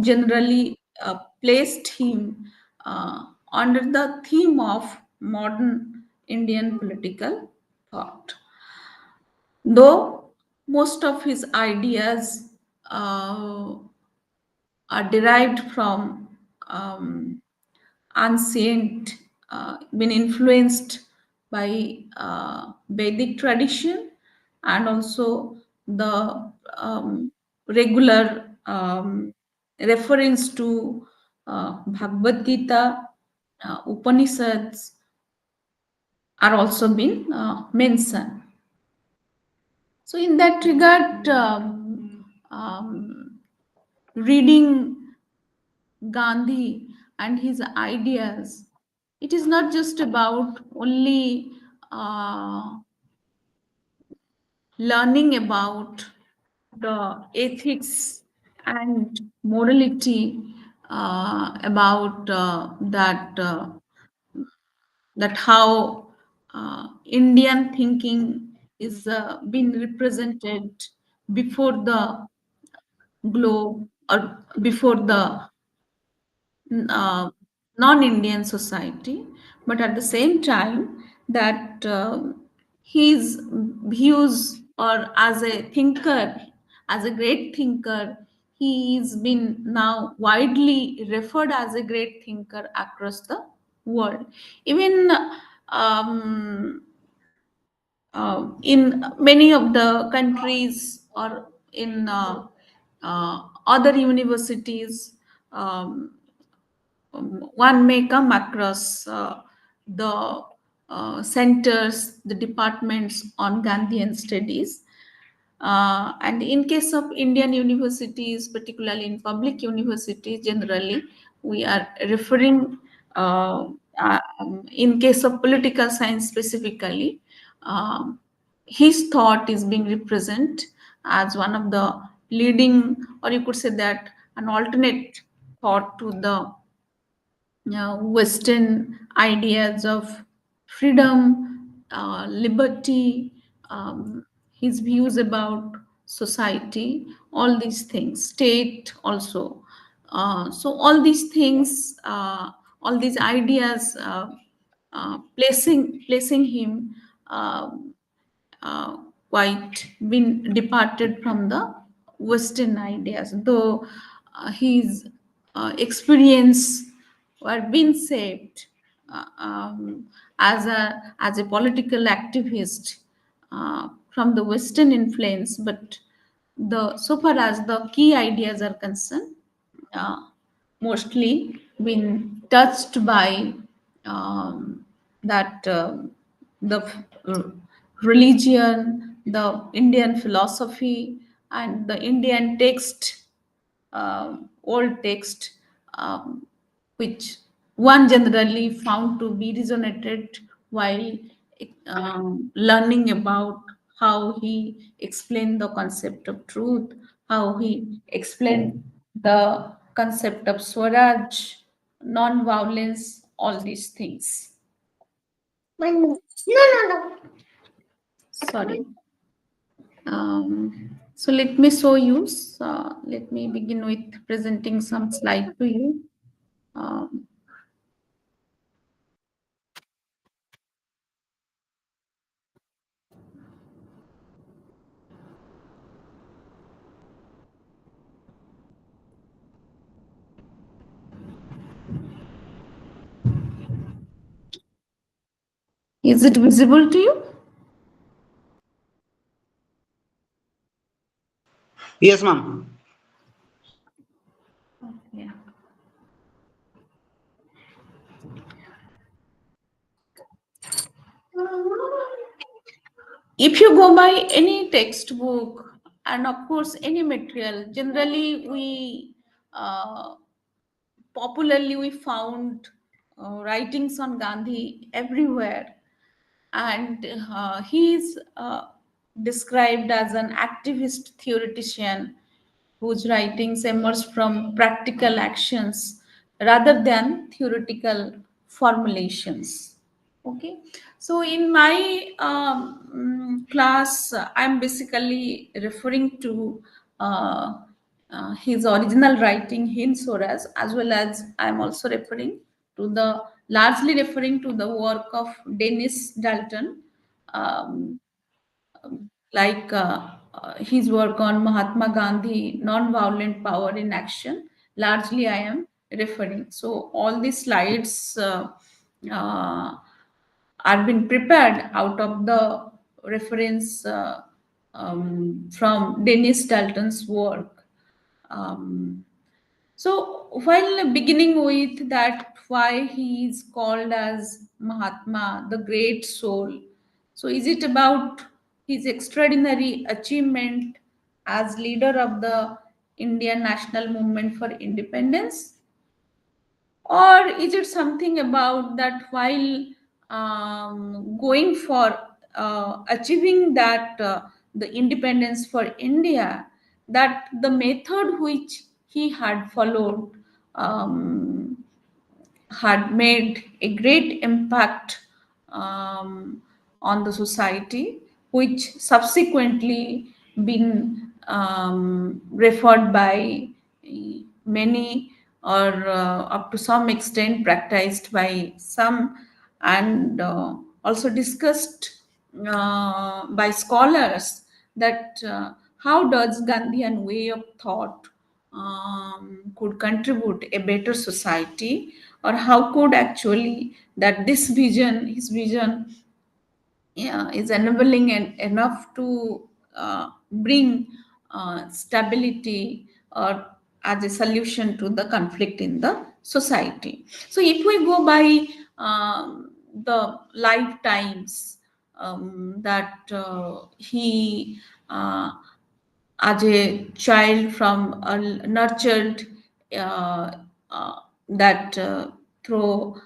generally placed him under the theme of modern Indian political thought. Though most of his ideas uh, are derived from ancient, been influenced by Vedic tradition, and also the regular reference to Bhagavad Gita, Upanishads are also been mentioned. So, in that regard, reading Gandhi and his ideas, it is not just about only uh, learning about the ethics and morality, about that how Indian thinking is being represented before the globe, or before the uh, non-Indian society, but at the same time that his views, or as a thinker, as a great thinker, he's been now widely referred as a great thinker across the world. Even um, in many of the countries, or in other universities, um, one may come across the centers, the departments on Gandhian studies. And in case of Indian universities, particularly in public universities, generally we are referring, in case of political science specifically, um, his thought is being represented as one of the leading, or you could say that an alternate thought to the Western ideas of freedom, liberty, his views about society, all these things, state also. So all these things, all these ideas, placing him uh, uh, quite been departed from the Western ideas, though his experience were being shaped as a political activist from the Western influence, but the so far as the key ideas are concerned, uh, mostly been touched by that the uh, religion, the Indian philosophy, and the Indian text, old text, um, which one generally found to be resonated while learning about how he explained the concept of truth, how he explained the concept of Swaraj, non-violence, all these things. No, no, no. Sorry. So let me show you. Let me begin with presenting some slide to you. Um, is it visible to you? Yes, ma'am. Yeah. If you go by any textbook, and of course any material, generally we popularly we found writings on Gandhi everywhere, and he is described as an activist theoretician whose writings emerge from practical actions rather than theoretical formulations. Okay, so in my class, I'm basically referring to uh, his original writing Hind Swaraj, as well as I am also referring to the largely referring to the work of Dennis Dalton, um, like his work on Mahatma Gandhi, non-violent power in action. Largely, I am referring. So all these slides uh, are been prepared out of the reference from Dennis Dalton's work. Um, so while beginning with that, why he is called as Mahatma, the great soul. So is it about his extraordinary achievement as leader of the Indian national movement for independence? Or is it something about that while going for achieving that the independence for India, that the method which he had followed um, had made a great impact on the society, which subsequently been referred by many, or up to some extent practiced by some, and also discussed by scholars, that how does Gandhian way of thought could contribute a better society, or how could actually that this vision, his vision, yeah, is enabling and enough to bring stability, or as a solution to the conflict in the society. So if we go by the lifetimes that he as a child from a nurtured uh, uh, that through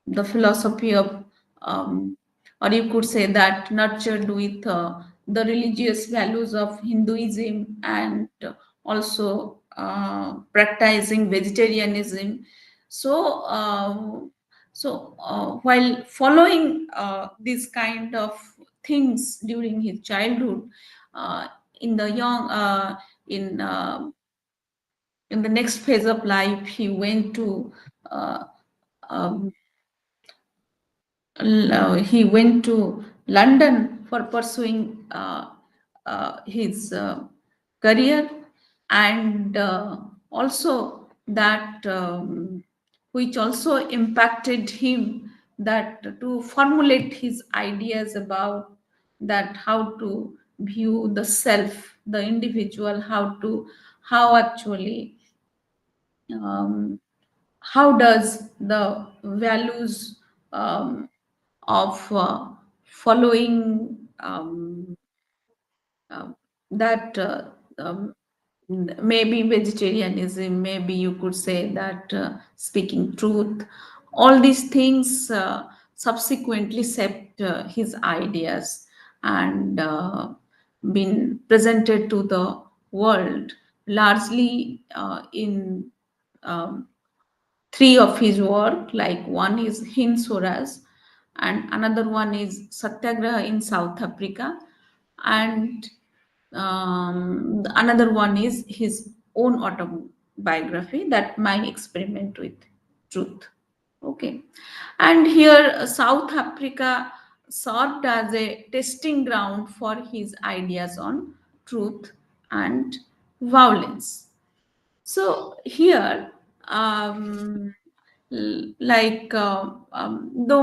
the philosophy of or you could say that nurtured with the religious values of Hinduism, and also practicing vegetarianism. So while following these kind of things during his childhood, uh, in the young in the next phase of life, he went to uh, um, he went to London for pursuing his career, and also that which also impacted him, that to formulate his ideas about that how to view the self, the individual, how actually um, how does the values of following uh, that maybe vegetarianism, maybe you could say that speaking truth, all these things subsequently shaped his ideas, and been presented to the world, largely in um, three of his work, like one is Hind Swaraj, and another one is Satyagraha in South Africa, and another one is his own autobiography, that My Experiment with Truth. Okay, and here South Africa served as a testing ground for his ideas on truth and violence. So here, though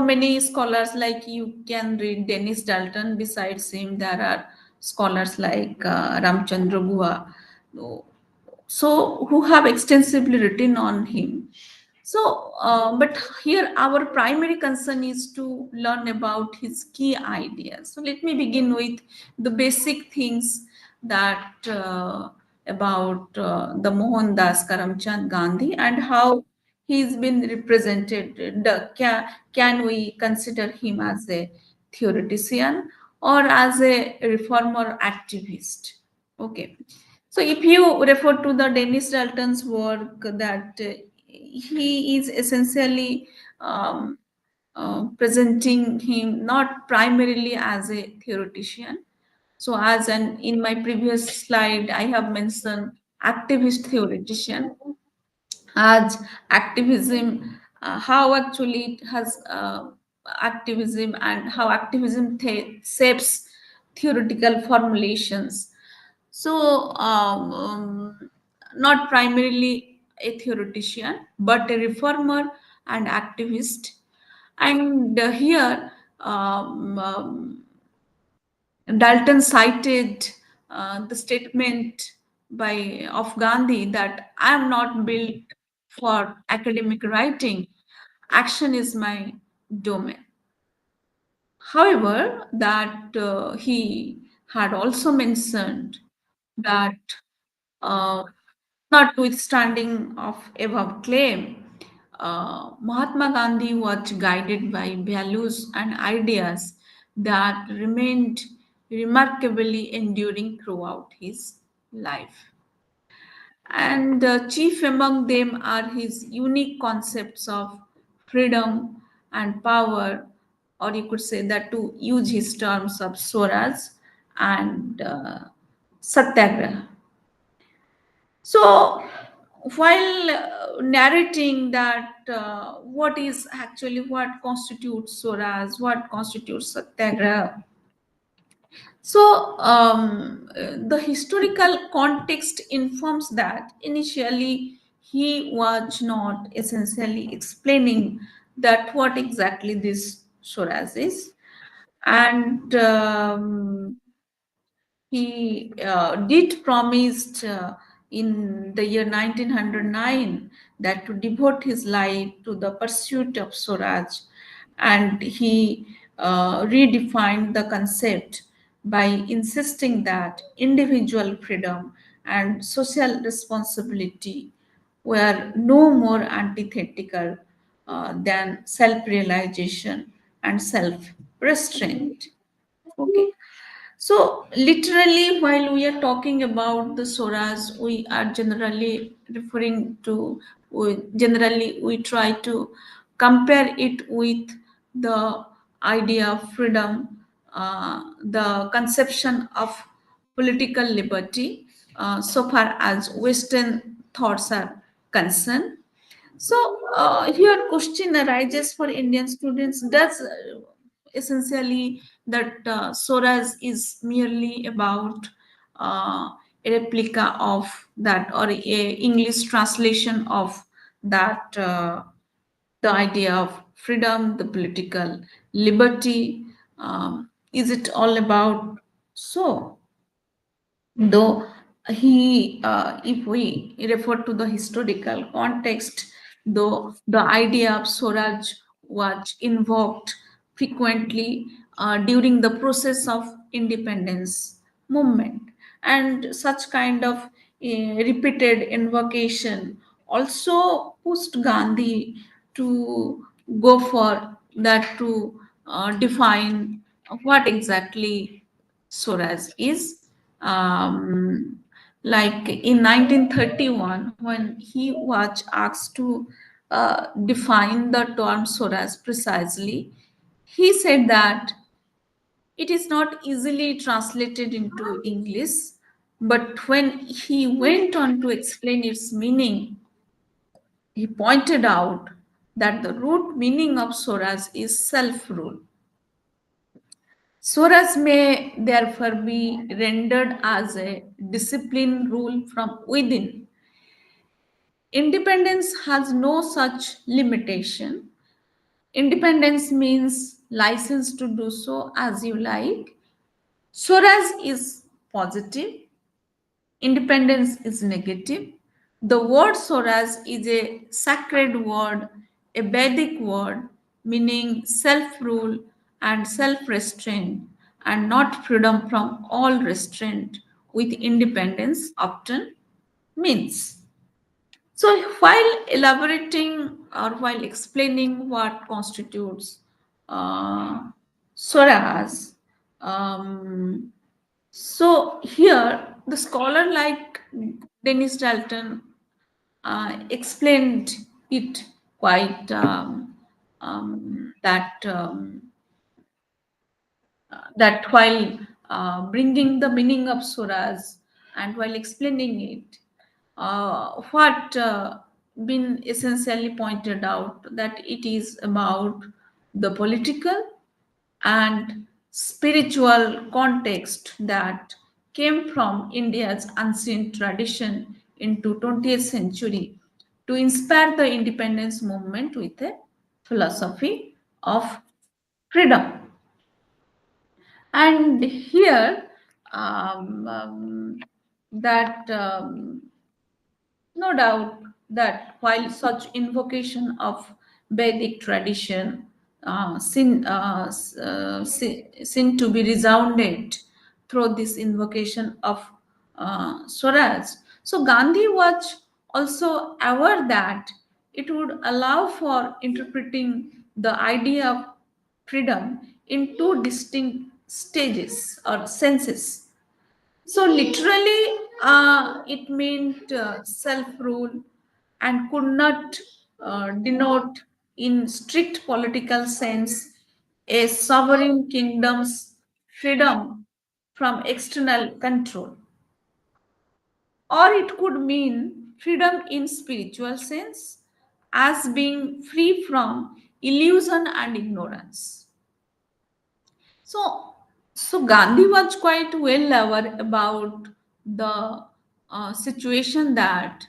many scholars, like you can read Dennis Dalton, besides him, there are scholars like Ramchandra Guha, so who have extensively written on him. So, but here our primary concern is to learn about his key ideas. So let me begin with the basic things that about the Mohandas Karamchand Gandhi, and how he's been represented. Can we consider him as a theoretician or as a reformer activist? Okay. So if you refer to the Dennis Dalton's work, that he is essentially presenting him not primarily as a theoretician. So as an in my previous slide, I have mentioned activist theoretician, as activism, how actually it has activism and how activism shapes theoretical formulations. So, not primarily a theoretician, but a reformer and activist. And here, Dalton cited the statement by of Gandhi that I am not built for academic writing. Action is my domain. However, that he had also mentioned that uh, notwithstanding of above claim, Mahatma Gandhi was guided by values and ideas that remained remarkably enduring throughout his life. And chief among them are his unique concepts of freedom and power, or you could say that to use his terms of Swaraj and Satyagraha. So, while narrating that what constitutes Swaraj, what constitutes Satyagraha, so the historical context informs that initially he was not essentially explaining that what exactly this Swaraj is, and he did promised in the year 1909 that to devote his life to the pursuit of Swaraj, and he redefined the concept by insisting that individual freedom and social responsibility were no more antithetical than self-realization and self-restraint. Okay. So, literally, while we are talking about the Soras, we are generally referring to, generally, we try to compare it with the idea of freedom, the conception of political liberty, so far as Western thoughts are concerned. So here question arises for Indian students: does essentially that Soras is merely about a replica of that, or a English translation of that, the idea of freedom, the political liberty? Is it all about so? Though if we refer to the historical context, though the idea of Swaraj was invoked frequently during the process of independence movement, and such kind of repeated invocation also pushed Gandhi to go for that, to define what exactly Swaraj is. Um, like in 1931, when he was asked to define the term Swaraj precisely, he said that it is not easily translated into English, but when he went on to explain its meaning, he pointed out that the root meaning of Swaraj is self rule. Swaraj may therefore be rendered as a discipline rule from within. Independence has no such limitation. Independence means license to do so as you like. Swaraj is positive, independence is negative. The word Swaraj is a sacred word, a Vedic word meaning self rule and self restraint, and not freedom from all restraint, with independence often means. So, while elaborating or while explaining what constitutes Swaraj, um, so here the scholar like Dennis Dalton explained it quite that that while bringing the meaning of Swaraj and while explaining it. what been essentially pointed out, that it is about the political and spiritual context that came from India's ancient tradition into 20th century to inspire the independence movement with a philosophy of freedom. And here, um, um, that no doubt that while such invocation of Vedic tradition seem to be resounded through this invocation of Swaraj, so Gandhi was also aware that it would allow for interpreting the idea of freedom in two distinct stages or senses. So literally, it meant self-rule and could not denote, in strict political sense, a sovereign kingdom's freedom from external control, or it could mean freedom in spiritual sense, as being free from illusion and ignorance. So, so Gandhi was quite well aware about the situation that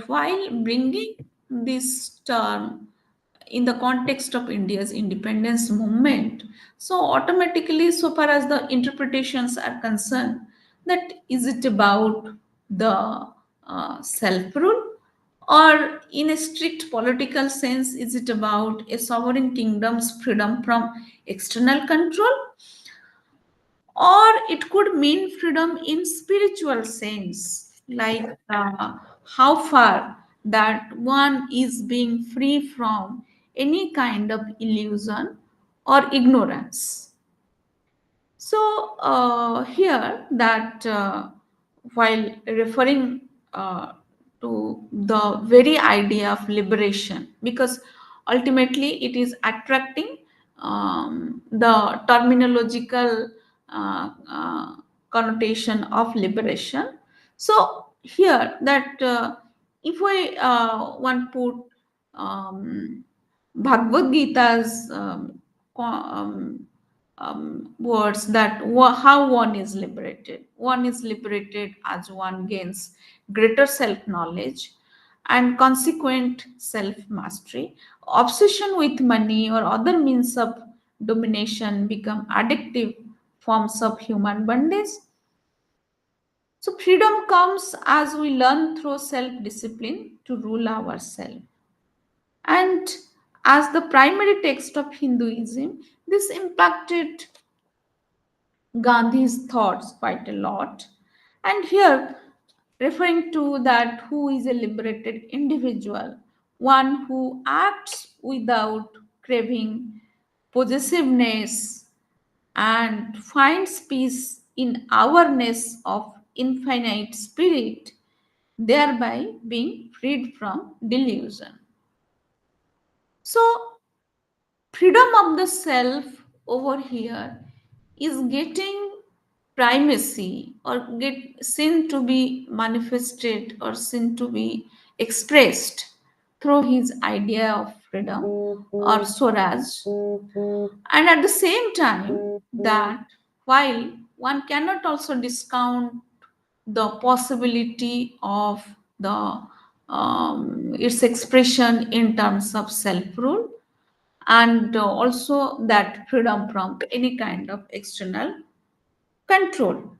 while bringing this term in the context of India's independence movement, so automatically, so far as the interpretations are concerned, that is it about the self-rule, or in a strict political sense, is it about a sovereign kingdom's freedom from external control, or it could mean freedom in spiritual sense, like how far that one is being free from any kind of illusion or ignorance. So here that while referring to the very idea of liberation, because ultimately it is attracting the terminological uh, connotation of liberation. So here that if we one put Bhagavad Gita's words that how one is liberated. One is liberated as one gains greater self knowledge and consequent self mastery. Obsession with money or other means of domination become addictive forms of human bondage. So, freedom comes as we learn through self discipline to rule ourselves. And as the primary text of Hinduism, this impacted Gandhi's thoughts quite a lot. And here, referring to that who is a liberated individual, one who acts without craving, possessiveness, and finds peace in awareness of infinite spirit, thereby being freed from delusion. So, freedom of the self over here is getting primacy or get seen to be manifested or seen to be expressed through his idea of freedom or Swaraj. And at the same time, that while one cannot also discount the possibility of the its expression in terms of self rule, and also that freedom from any kind of external control.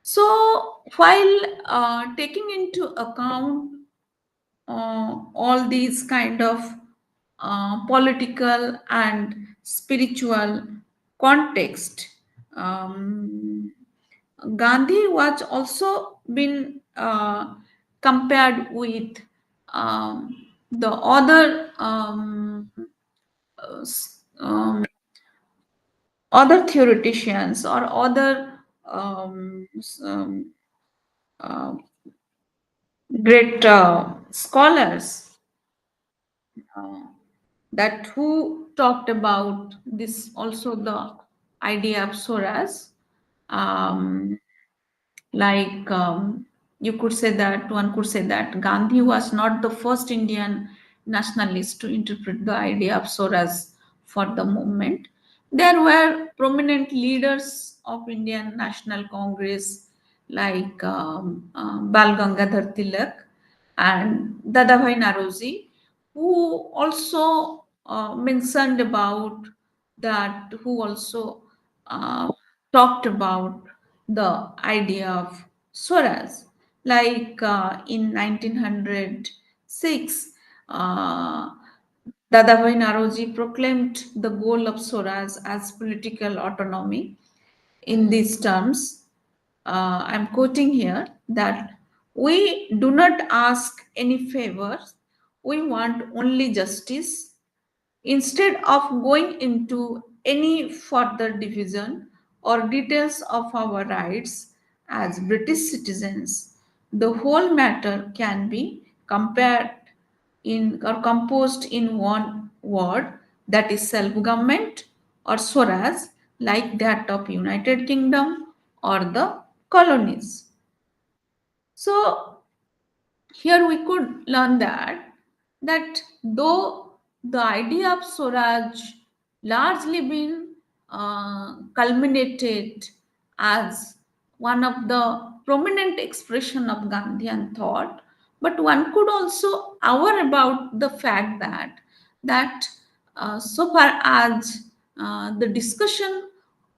So, while taking into account all these kind of political and spiritual context, um, Gandhi was also been compared with the other other theoreticians or other uh, great scholars uh, that who talked about this also the idea of Soras, um, like You could say that, one could say that Gandhi was not the first Indian nationalist to interpret the idea of Swaraj for the movement. There were prominent leaders of Indian National Congress like Bal Gangadhar Tilak and Dadabhai Naroji, who also mentioned about that, who also uh, talked about the idea of Swaraj. Like in 1906, uh, Dadabhai Naroji proclaimed the goal of Swaraj as political autonomy in these terms. I'm quoting here that we do not ask any favors, we want only justice. Instead of going into any further division or details of our rights as British citizens, the whole matter can be compared in or composed in one word, that is self-government or Swaraj, like that of United Kingdom or the colonies. So here we could learn that though the idea of Swaraj largely been culminated as one of the prominent expression of Gandhian thought, but one could also aware about the fact that so far as the discussion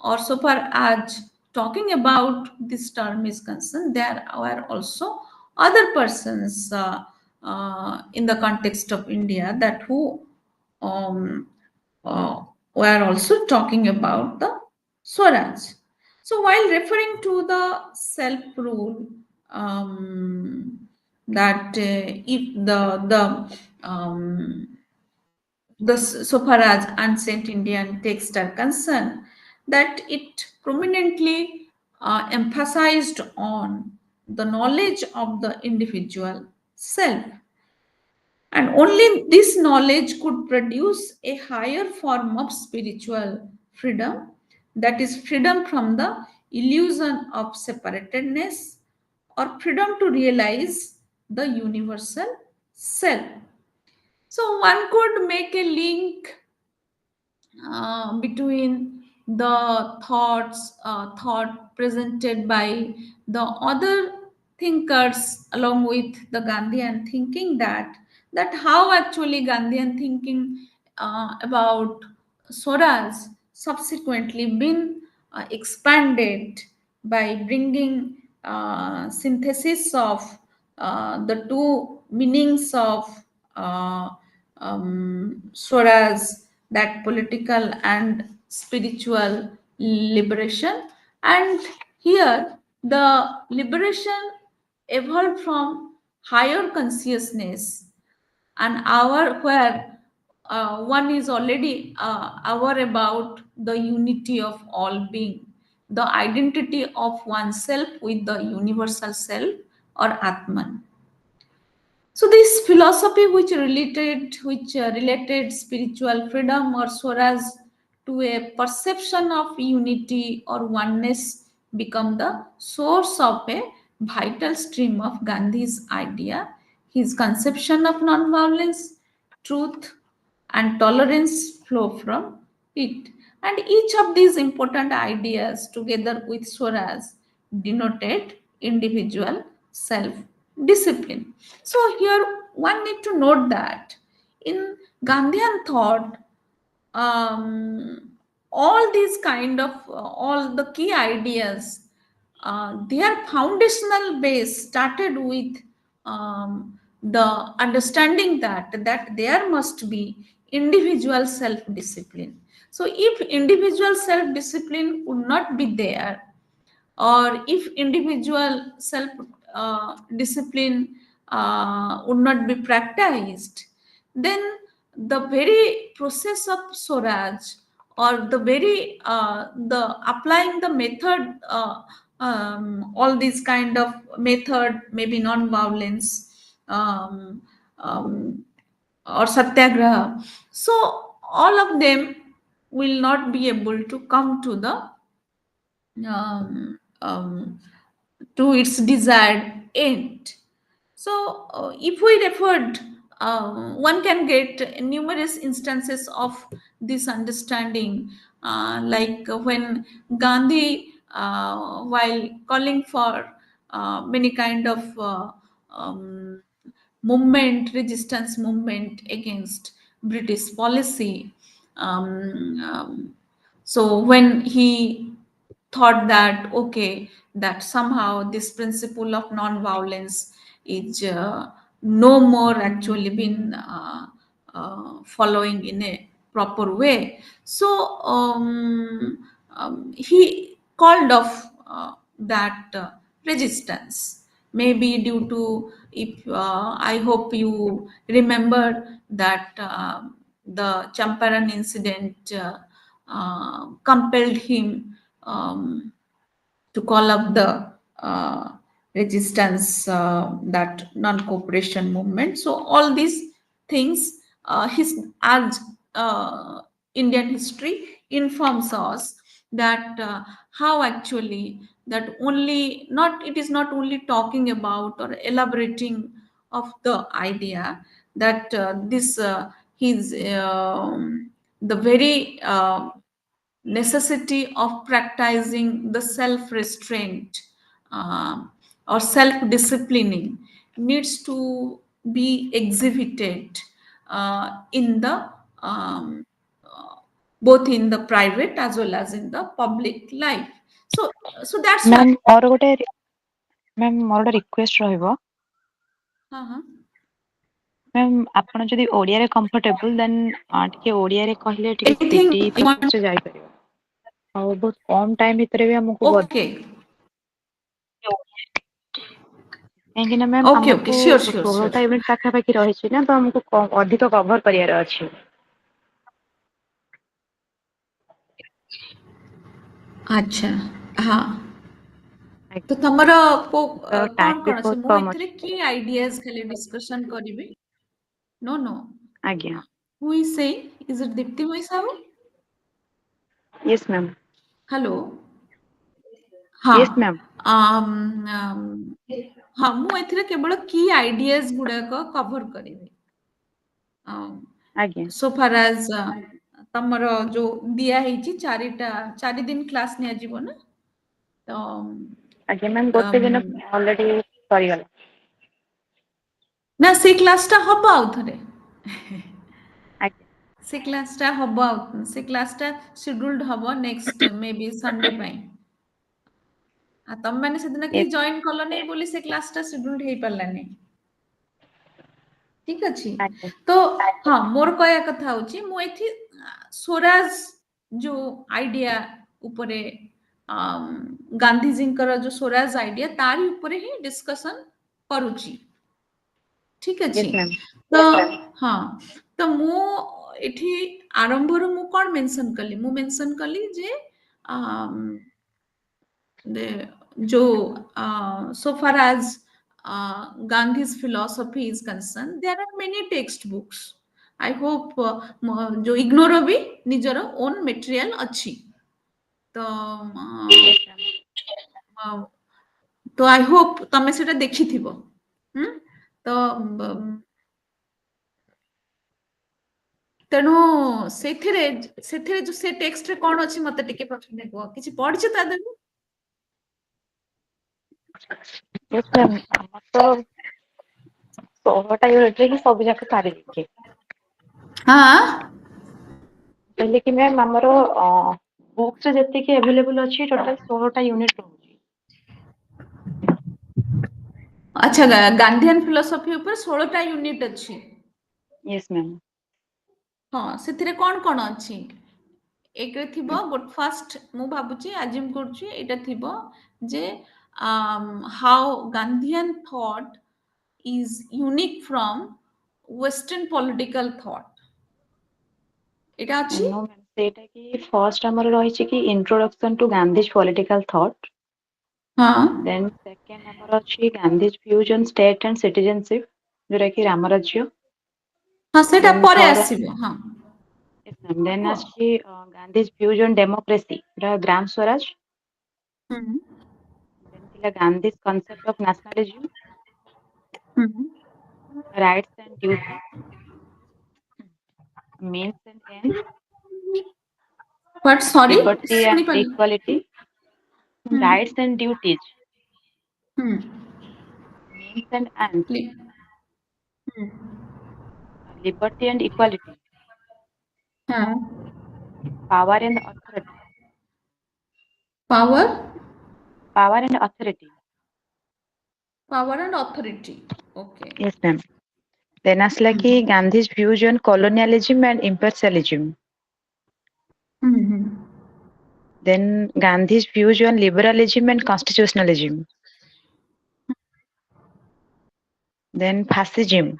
or so far as talking about this term is concerned, there are also other persons in the context of India that who um, uh, were also talking about the Swaraj. So while referring to the self-rule, that if the so far as ancient Indian texts are concerned, that it prominently emphasized on the knowledge of the individual self, and only this knowledge could produce a higher form of spiritual freedom, that is, freedom from the illusion of separatedness or freedom to realize the universal self. So, one could make a link between the thought presented by the other thinkers along with the Gandhian thinking, that how actually Gandhian thinking about Swaraj subsequently been expanded by bringing synthesis of the two meanings of uh, Swaraj, that political and spiritual liberation. And here, the liberation evolved from higher consciousness, an hour where one is already aware about the unity of all being, the identity of oneself with the universal self or Atman. So this philosophy which related spiritual freedom or Swaraj to a perception of unity or oneness become the source of a vital stream of Gandhi's idea, his conception of non-violence, truth, and tolerance flow from it. And each of these important ideas, together with Swaraj, denoted individual self discipline. So, here one need to note that in Gandhian thought, um, all these kind of all the key ideas, their foundational base started with the understanding that there must be individual self discipline. So if individual self discipline would not be there, or if individual self discipline would not be practiced, then the very process of Swaraj, or the very the applying the method, all these kind of method, maybe non-violence, um, um, or satyagraha, so all of them will not be able to come to the um, um, to its desired end. So, if we referred, one can get numerous instances of this understanding, like when Gandhi, while calling for many kind of um, resistance movement against British policy. Um, um, so when he thought that okay, that somehow this principle of non-violence is no more actually been following in a proper way. So he called off that resistance, maybe due to, if I hope you remember that the Champaran incident compelled him to call up the resistance, that non-cooperation movement. So all these things, his as Indian history informs us that how actually that only not it is not only talking about or elaborating of the idea that this his the very necessity of practicing the self restraint, or self disciplining needs to be exhibited in the uh, both in the private as well as in the public life. So that's why. Ma'am ମୋର ଗୋଟେ request ରହିବ। Uh-huh. Ma'am ଆପଣ ଯଦି ଓଡ଼ିଆରେ comfortable ଦେନ୍ ଟିକେ ଓଡ଼ିଆରେ କହିଲେ ଟିକେ Anything ସ୍ପିଡି you want? ପ୍ରୋସେସରେ ଯାଇପାରିବ। ଆଉ ବହୁତ କମ୍ ଟାଇମ୍ ଭିତରେ ବି ଆମକୁ Okay. କାହିଁକି ନା ମ୍ୟାମ୍ Okay, okay, ଆମକୁ sure, sure, sure. 16ଟା ୟୁନିଟ୍ ପାଖାପାଖି ରହିଛି ନା, ତ ଆମକୁ ଅଧିକ କଭର କରିବାର ଅଛି। ଆଚ୍ଛା, ହଁ। ତ ଆଜ୍ଞା ତମର ତ ଟାଇମ୍ କଣ ବି କଣ ସେ ବହୁତ ମୁଁ କମ୍ ଏଥିରେ ଅଛି। କି ଆଇଡିଆଜ ଖାଲି ଡିସ୍କସନ କରିବି? No, no. ଆଜ୍ଞା Who is saying? Is it Dipti Moisabu? Yes ma'am. Hello. ହଁ। Yes ma'am. ହଁ, ମୁଁ ଏଥିରେ କେବଳ କି ଆଇଡିଆଜ ଗୁଡାକ କଭର କରିବି। ଆଜ୍ଞା so far as ତମର ଯୋଉ ଦିଆ ହେଇଛି ଚାରି ଦିନ କ୍ଲାସ ନିଆଯିବ ନା, ତ ଆଜ୍ଞା ମ୍ୟାମ୍ ଗୋଟେ ଦିନ ଅଲରେଡି ସରିଗଲା। ନା ସେଇ କ୍ଲାସ ଟା ହବ ଆଉ ଥରେ। ଆଜ୍ଞା ସେ କ୍ଲାସଟା ହବ ଆଉ ସେ କ୍ଲାସଟା ସିଡ୍ୟୁଲ୍ଡ ହବ ନେକ୍ସଟ ମେ ବି ସଣ୍ଡେ ପାଇଁ। ଆଉ ତମେ ମାନେ ସେଦିନ କେହି ୟେସ୍ ଜଏନ୍ କଲନି ବୋଲି ସେ କ୍ଲାସଟା ସିଡ୍ୟୁଲ୍ଡ ହେଇପାରିଲାନି। ଠିକ ଅଛି। ଆଜ୍ଞା ତ ହଁ, ମୋର କହିବା କଥା ହଉଛି ମୁଁ ଏଠି ସ୍ୱରାଜ ଯୋଉ ଆଇଡିଆ ଉପରେ, ଗାନ୍ଧିଜୀଙ୍କର ଯୋଉ ସ୍ୱରାଜ ଆଇଡିଆ ତାରି ଉପରେ ହିଁ ଡିସ୍କସନ କରୁଛି। ଠିକ ଅଛି। Yes ma'am. ତ ହଁ, ତ ମୁଁ ଏଠି ଆରମ୍ଭରୁ ମୁଁ କଣ ମେନସନ କଲି? ମୁଁ ମେନସନ କଲି ଯେ so far as Gandhi's philosophy is concerned, there are many textbooks. I hope जो ignore भी ନିଜର own material ଅଛି। ତ ତ ଆଇ ହୋପ ତମେ ସେଟା ଦେଖିଥିବ। ତ ତେଣୁ ସେଥିରେ ସେଥିରେ ଯୋଉ ସେ ଟେକ୍ସଟରେ କଣ ଅଛି ମତେ ଟିକେ ପ୍ରଥମେ କୁହ, କିଛି ପଢିଛ ତା ଦେହରୁ? Yes ma'am. ଆମର ତ 16ଟା ୟୁନିଟରେ ହିଁ ସବୁ ଯାକ ସାରି ଦେଇଛି। ହଁ। କହିଲେ କି ମ୍ୟାମ୍ ଆମର ବୁକ୍ସରେ ଯେତିକି ଆଭେଲେବୁଲ ଅଛି ଟୋଟାଲ 16ଟା ୟୁନିଟ୍ ରହୁଛି। ଆଚ୍ଛା, ଗାନ୍ଧିଆନ ଫିଲୋସଫି ଉପରେ 16ଟା ୟୁନିଟ୍ ଅଛି। Yes ma'am. ହଁ, ସେଥିରେ କଣ କଣ ଅଛି? ଏକରେ ଥିବ ଫାଷ୍ଟ, ମୁଁ ଭାବୁଛି ଆଜିମ୍ କରୁଛି ଏଇଟା ଥିବ ଯେ ହାଉ ଗାନ୍ଧିଆନ thought is unique from western political thought, এটা ଅଛି। No, ma'am, ସେଇଟା କି ଫାର୍ଷ୍ଟ ଆମର ରହିଛି କି introduction to Gandhi's political thought. ହଁ ଦେନ୍ ସେକେଣ୍ଡ ଆମର ଅଛି Gandhi's views on state and citizenship, ଯୋଉଟା କି ରାମରାଜ୍ୟ। ହଁ, ସେଇଟା ଦେନ୍ ପରେ ଥର୍ଡ ଆସିବ। ହଁ, ଦେନ୍ କୁହ। ଆସିଛି ଗାନ୍ଧିଜ୍ ଭ୍ୟୁଜ୍ ଅନ୍ ଡେମୋକ୍ରେସି, ପୁରା ଗ୍ରାମ ସ୍ୱରାଜ। ହୁଁ। ଦେନ୍ ଥିଲା Gandhi's concept of nationalism, Mhm. rights and duties, means and ends, What? Sorry, liberty and Sunipal. equality, Hmm. rights and duties, Hmm. means and ends, Hmm. liberty and equality, Hmm. power and authority, Power, power and authority. power and authority. Okay. Yes, ma'am. Then असला की Hmm. Gandhi's views on colonialism and imperialism. Hmm. Then Gandhi's views on liberalism and constitutionalism. Then fascism.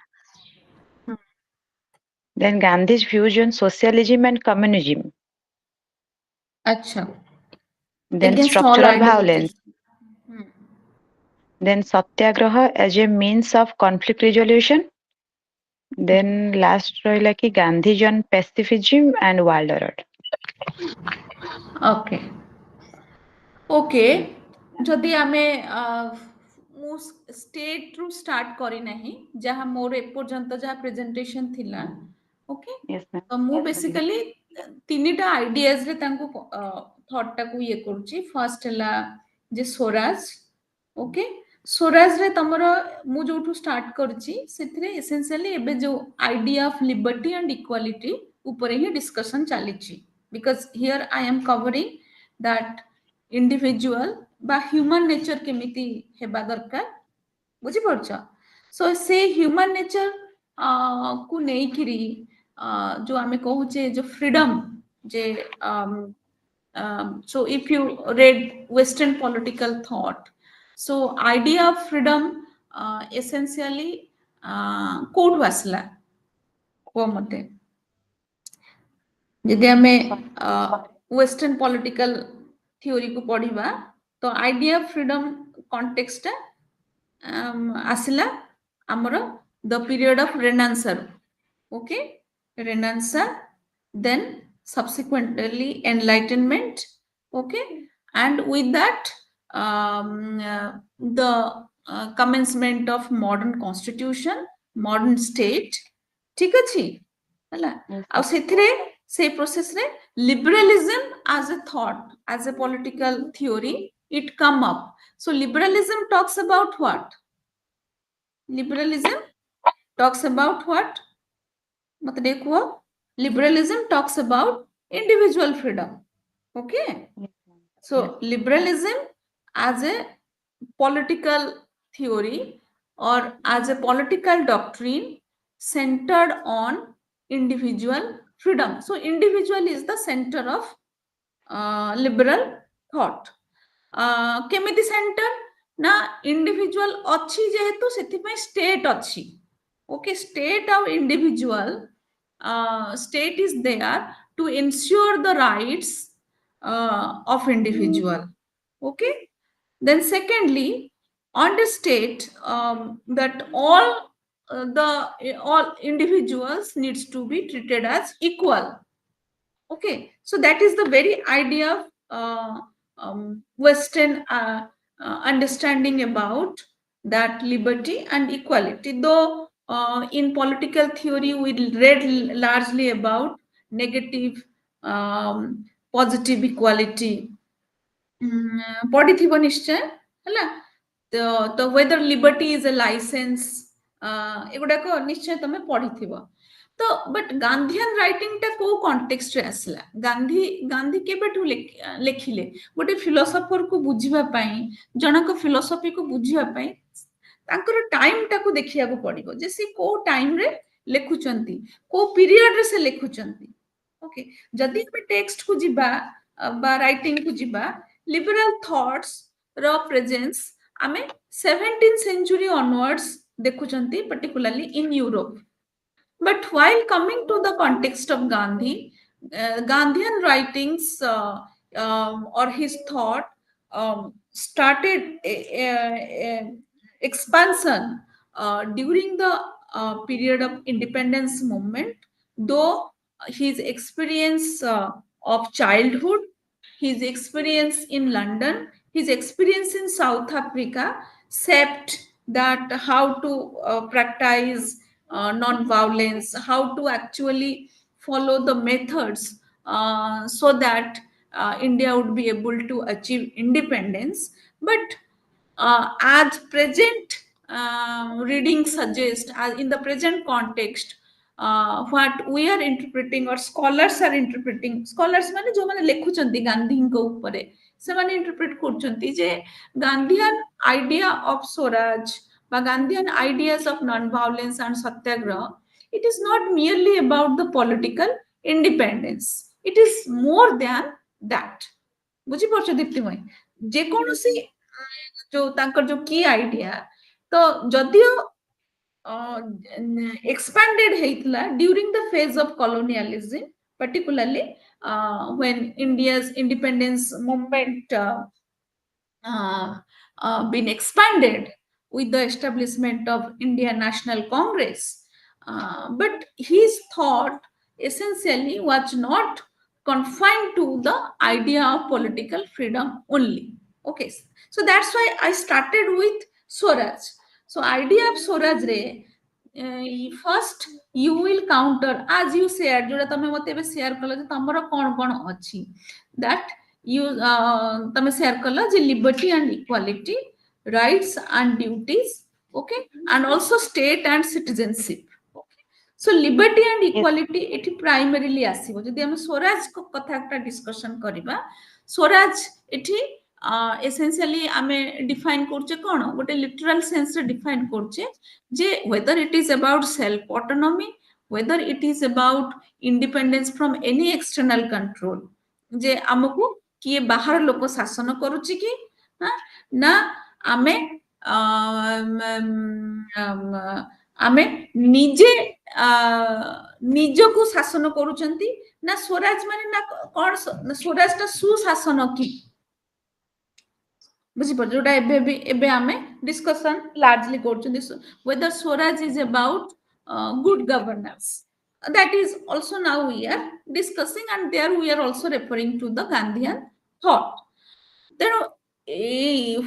Then Gandhi's views on socialism and communism. Acha. Then Against all structural violence. ideologies. Hmm. Then satyagraha as a means of conflict resolution. Then last ରହିଲା କି Gandhi on pacifism and world order. Okay. Okay जदि आमे मु state रु start करी नाही जहा मोर एपर्यंत जहा प्रेजेंटेशन थिला ओके Yes, ma'am. तो मु बेसिकली तीनटा आइडियाज रे तांको थॉट टाको ये करूची फर्स्ट हला जे स्वराज ओके स्वराज रे तमरो मु जोठू स्टार्ट करची सेथिरे एसेंशियली एबे जो idea of liberty and equality ऊपर ही डिस्कशन चलीची because here I am covering that individual बा ह्यूमन नेचर केमिति हेबा दरकार बुझी पड़छ सो से ह्यूमन नेचर को नेइकिरी जो आमे कहूचे जो freedom J so if you read western political thought so idea of freedom essentially कोड वासला को मते यदि आमे वेस्टर्न पॉलिटिकल थ्योरी को पढ़िबा तो आइडिया ऑफ फ्रीडम कॉन्टेक्स्ट आसिला हमरो the period of renaissance okay renaissance then subsequently enlightenment okay and with that the commencement of modern constitution modern state ठीक अछि हला आ सेथिरे से प्रोसेस रे liberalism as a thought as a political theory it come up so liberalism talks about what liberalism talks about what मत देखो liberalism talks about individual freedom okay so liberalism as a political theory or as a political doctrine centered on individual freedom so individual is the center of liberal thought केमिति centre ना individual अच्छी जेहेतु सेथिपई state अच्छी okay state of individual state is there to ensure the rights of individual okay then secondly on the state that all individuals needs to be treated as equal okay so that is the very idea of western understanding about that liberty and equality though in political theory we read largely about negative positive equality ପଢିଥିବ ନିଶ୍ଚୟ ହେଲା ତ whether liberty is a license ଏଗୁଡାକ ନିଶ୍ଚୟ ତମେ ପଢିଥିବ ତ but ଗାନ୍ଧିଆନ writing ଟା କୋଉ context ରେ ଆସିଲା ଗାନ୍ଧୀ କେବେଠୁ ଲେଖିଲେ ଗୋଟେ ଫିଲୋସଫର କୁ ବୁଝିବା ପାଇଁ ଜଣଙ୍କ ଫିଲୋସଫି କୁ ବୁଝିବା ପାଇଁ ତାଙ୍କର ଟାଇମ ଟାକୁ ଦେଖିବାକୁ ପଡିବ ଯେ ସେ କୋଉ ଟାଇମ ରେ ଲେଖୁଛନ୍ତି କୋଉ ପିରିୟଡ ରେ ସେ ଲେଖୁଛନ୍ତି ଓକେ ଯଦି ଆମେ ଟେକ୍ସଟ କୁ ଯିବା বা ରାଇଟିଂ କୁ ଯିବା liberal thoughts ର presence ଆମେ 17th century onwards ଦେଖୁଛନ୍ତି particularly in Europe but while coming to the context of Gandhi Gandhian writings or his thought started expansion during the period of independence movement though his experience of childhood his experience in London his experience in South Africa shaped that how to practice non-violence, how to actually follow the methods so that India would be able to achieve independence. But as present reading suggests, as in the present context, what we are interpreting or scholars are interpreting, scholars ମାନେ ଯୋଉମାନେ ଲେଖୁଛନ୍ତି ଗାନ୍ଧୀଙ୍କ ଉପରେ ସେମାନେ ଇଣ୍ଟରପ୍ରେଟ କରୁଛନ୍ତି ଯେ ଗାନ୍ଧୀଆନ idea of Swaraj বা ଗାନ୍ଧୀଆନ ideas of non-violence and satyagraha, it is not merely about the political independence, it is more than that. ବୁଝିପାରୁଛ ଦୀପ୍ତିମୟୀ? ଯେକୌଣସି ଯୋଉ ତାଙ୍କର ଯୋଉ କି ଆଇଡିଆ ତ ଯଦିଓ expanded ହେଇଥିଲା during the phase of colonialism, particularly when India's independence movement been expanded with the establishment of Indian National Congress. But his thought essentially was not confined to the idea of political freedom only. Okay, so that's why I started with Swaraj. So idea of Swaraj re first you will counter as you shared जोटा तमे मते एबे share कलो जे तमरो कोन कोन अछि that you तमे share कलो जे liberty and equality, rights and duties, okay, and also state and citizenship. So liberty and Yes. equality एठी primarily आसीबो जदि हम स्वराज को कथा एकटा डिस्कशन करिबा स्वराज एठी essentially आमे डिफाइन करछे कोन गोटे लिटरल सेंस रे डिफाइन करछे जे whether it is about self autonomy, whether it is about independence from any external control, जे हमकु किए बाहर लोक शासन करूची कि ना आमे आमे निजे निजको शासन करूचंती ना स्वराज माने ना कोन स्वराज ता सुशासन की बुझिपार जोटा एबे आमे डिस्कशन लार्जली करछंती whether Swaraj is about good governance. That is also now we are discussing, and there we are also referring to the Gandhian thought. Then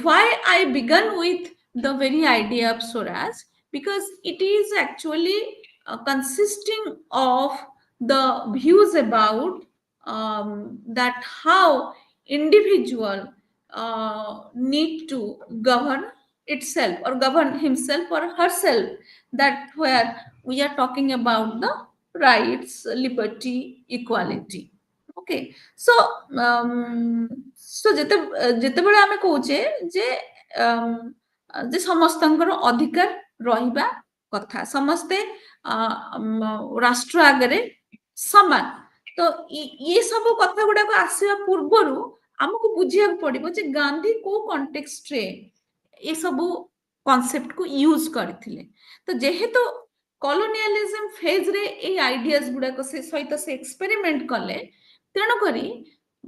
why I began with the very idea of Swaraj, because it is actually consisting of the views about that how individual need to govern itself or govern himself or herself, that where we are talking about the rights, liberty, equality. Okay, so so ଯେତେବେଳେ ଆମେ କହୁଛେ ଯେ ଯେ ସମସ୍ତଙ୍କର ଅଧିକାର ରହିବା କଥା, ସମସ୍ତେ ରାଷ୍ଟ୍ର ଆଗରେ ସମାନ, ତ ଇଏ ସବୁ କଥା ଗୁଡାକ ଆସିବା ପୂର୍ବରୁ ଆମକୁ ବୁଝିବାକୁ ପଡିବ ଯେ ଗାନ୍ଧୀ କୋଉ କଣ୍ଟେକ୍ସଟରେ ଏ ସବୁ କନସେପ୍ଟ କୁ ୟୁଜ କରିଥିଲେ। ତ ଯେହେତୁ କଲୋନିଆଲିଜମ ଫେଜ ରେ ଏଇ ଆଇଡିଆଜ ଗୁଡାକ ସେ ସହିତ ସେ ଏକ୍ସପେରିମେଣ୍ଟ କଲେ, ତେଣୁକରି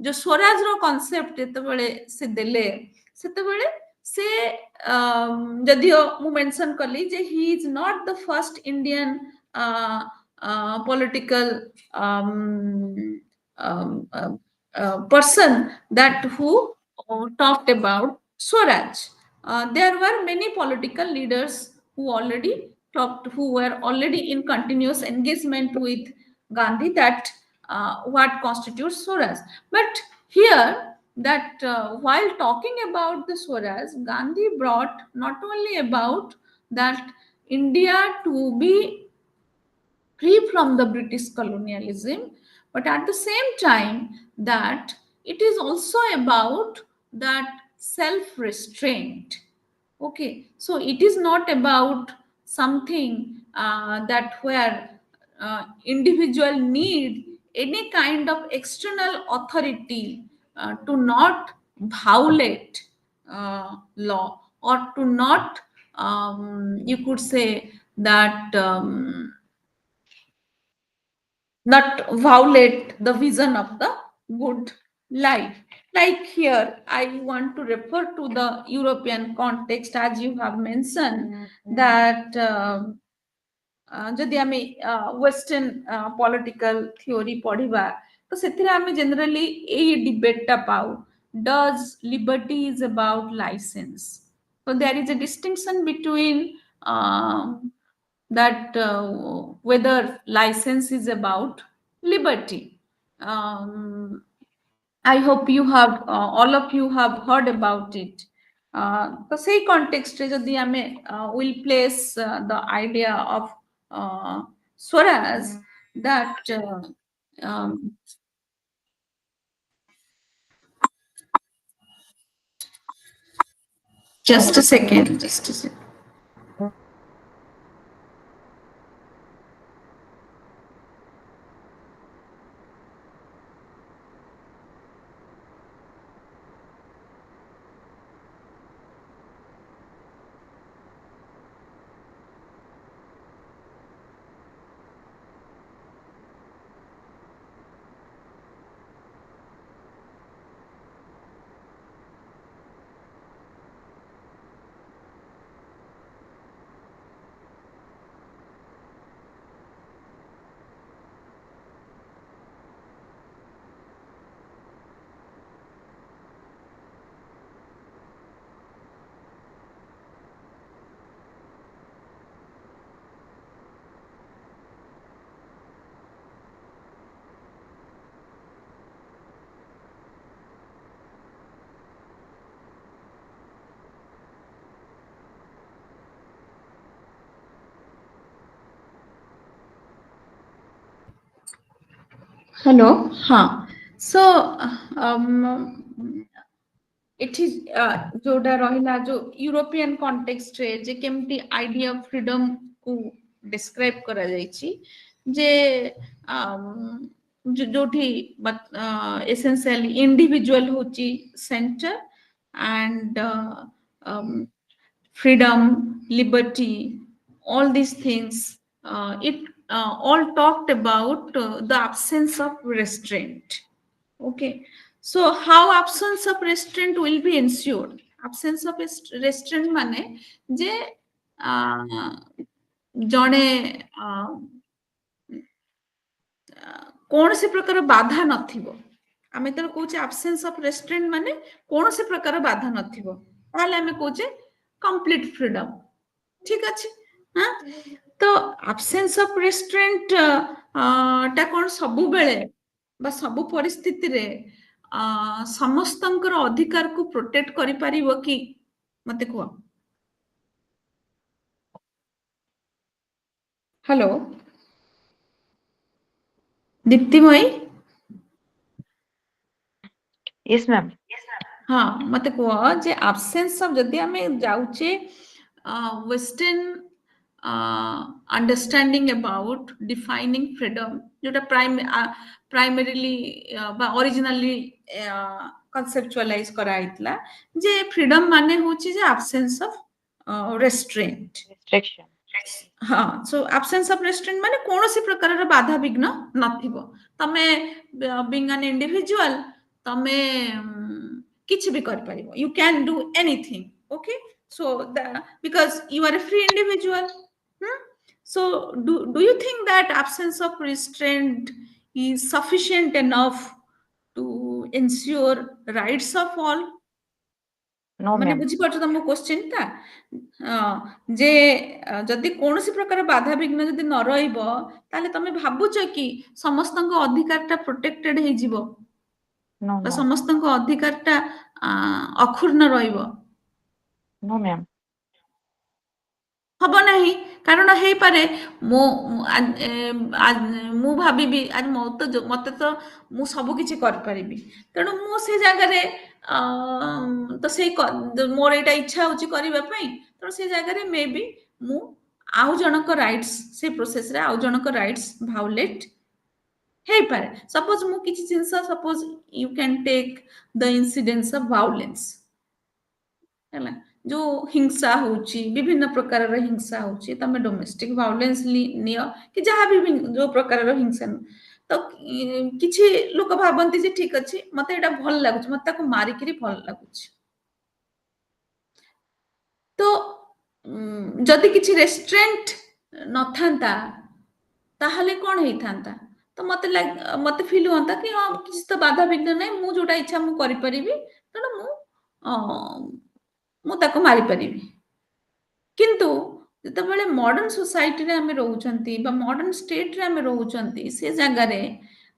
ଯୋଉ ସ୍ୱରାଜର କନସେପ୍ଟ ଯେତେବେଳେ ସେ ଦେଲେ ସେତେବେଳେ ସେ ଯଦିଓ ମୁଁ ମେନସନ କଲି ଯେ he is not the first Indian political person that who talked about Swaraj. There were many political leaders who already talked, who were already in continuous engagement with Gandhi, that what constitutes Swaraj. But here, that while talking about the Swaraj, Gandhi brought not only about that India to be free from the British colonialism, but at the same time that it is also about that self-restraint. Okay, so it is not about something that where individual need any kind of external authority to not violate law, or to not you could say that not violate the vision of the good life. Like here, I want to refer to the European context, as you have mentioned, that ଯଦି ଆମେ western political theory ପଢିବା ତ ସେଥିରେ ଆମେ generally ଏଇ ଡିବେଟଟା ପାଉ does liberty is about license. So there is a distinction between that whether license is about liberty. Um, I hope you have all of you have heard about it. তো সেই কনটেক্সটে যদি আমি will place the idea of Swaraj that um, just a second, just a second. Hello, हाँ. So ଏଠି ଯୋଉଟା ରହିଲା ଯୋଉ European କଣ୍ଟେକ୍ସଟରେ ଯେ କେମିତି ଆଇଡିଆ ଅଫ ଫ୍ରିଡମ କୁ ଡେସ୍କ୍ରାଇବ କରାଯାଇଛି ଯେ ଯୋଉଠି ଏସେନ୍ସିଆଲି ଇଣ୍ଡିଭିଜୁଆଲ ହଉଛି centre and freedom, liberty, all these things, it all talked about the absence of restraint. Okay, so how absence of restraint will be ensured? Absence of restraint mane je ଜଣେ କୌଣସି ପ୍ରକାର ବାଧା ନଥିବ ଆମେ ଯେତେବେଳେ କହୁଛେ absence of restraint ମାନେ କୌଣସି ପ୍ରକାର ବାଧା ନଥିବ ତାହେଲେ ଆମେ କହୁଛେ complete freedom ଠିକ ଅଛି ତ absence of restraint ଟା କଣ ସବୁବେଳେ ବା ସବୁ ପରିସ୍ଥିତିରେ ସମସ୍ତଙ୍କର ଅଧିକାରକୁ ପ୍ରୋଟେକ୍ଟ କରିପାରିବ କି ମତେ କୁହ ହ୍ୟାଲୋ ଦୀପ୍ତିମୟୀ Yes, ma'am. हाँ मत कह जे absence of जदि आमे जाउचे western understanding about defining freedom जोटा primarily बा originally conceptualize करा आइतला जे freedom माने होची जे absence of restraint Restriction. हाँ so absence of restraint माने कौनसी प्रकारर बाधा विघ्न नथिबो तमे being an individual तमे किछि भी कर परिबो you can do anything okay so because you are a free individual so do you think that absence of restraint is sufficient enough to ensure rights of all No, ମାନେ ma'am. ବୁଝିପାରୁଛ ତମ question ଟା ଯେ ଯଦି କୌଣସି ପ୍ରକାର ବାଧାବିଘ୍ନ ଯଦି ନ ରହିବ ତାହେଲେ ତମେ ଭାବୁଛ କି ସମସ୍ତଙ୍କ ଅଧିକାର ଟା ପ୍ରୋଟେକ୍ଟେଡ ହେଇଯିବ No, ବା no. ସମସ୍ତଙ୍କ ଅଧିକାର ଟା ଅକ୍ଷୁର୍ଣ୍ଣ ରହିବ No, ma'am. ହବ ନାହିଁ କାରଣ ହେଇପାରେ ମୁଁ ମୁଁ ଭାବିବି ଆଜି ମତେ ତ ମୁଁ ସବୁ କିଛି କରିପାରିବି ତେଣୁ ମୁଁ ସେ ଜାଗାରେ ତ ସେଇ ମୋର ଏଇଟା ଇଚ୍ଛା ହଉଛି କରିବା ପାଇଁ ତେଣୁ ସେ ଜାଗାରେ ମେ ବି ମୁଁ ଆଉ ଜଣଙ୍କ ରାଇଟ୍ସ ସେ ପ୍ରୋସେସରେ ଆଉ ଜଣଙ୍କ ରାଇଟ୍ସ ଭାଉଲେଟ ହେଇପାରେ ସପୋଜ ମୁଁ କିଛି ଜିନିଷ suppose you can take the incidence of violence ହେଲା ଯୋଉ ହିଂସା ହଉଛି ବିଭିନ୍ନ ପ୍ରକାରର ହିଂସା ହଉଛି ତମେ ଡୋମେଷ୍ଟିକ ଭାଉଲେନ୍ସ ନିଅ କି ଯାହା ବି ଯୋଉ ପ୍ରକାରର ହିଂସା ତ କିଛି ଲୋକ ଭାବନ୍ତି ଯେ ଠିକ ଅଛି ମତେ ଏଇଟା ଭଲ ଲାଗୁଛି ମତେ ତାକୁ ମାରିକିରି ଭଲ ଲାଗୁଛି ତ ଯଦି କିଛି ରେଷ୍ଟ୍ରେଣ୍ଟ ନଥାନ୍ତା ତାହେଲେ କଣ ହେଇଥାନ୍ତା तो मते फील होता कि हाँ किसी तो बाधा विघ्न नहीं, मु जोटा इच्छा मु करि परिबि, तेणु मु ताको मारि परिबि। किंतु ଯେତେବେଳେ ମଡର୍ନ ସୋସାଇଟିରେ ଆମେ ରହୁଛନ୍ତି ବା ମଡର୍ନ ଷ୍ଟେଟରେ ଆମେ ରହୁଛନ୍ତି, ସେ ଜାଗାରେ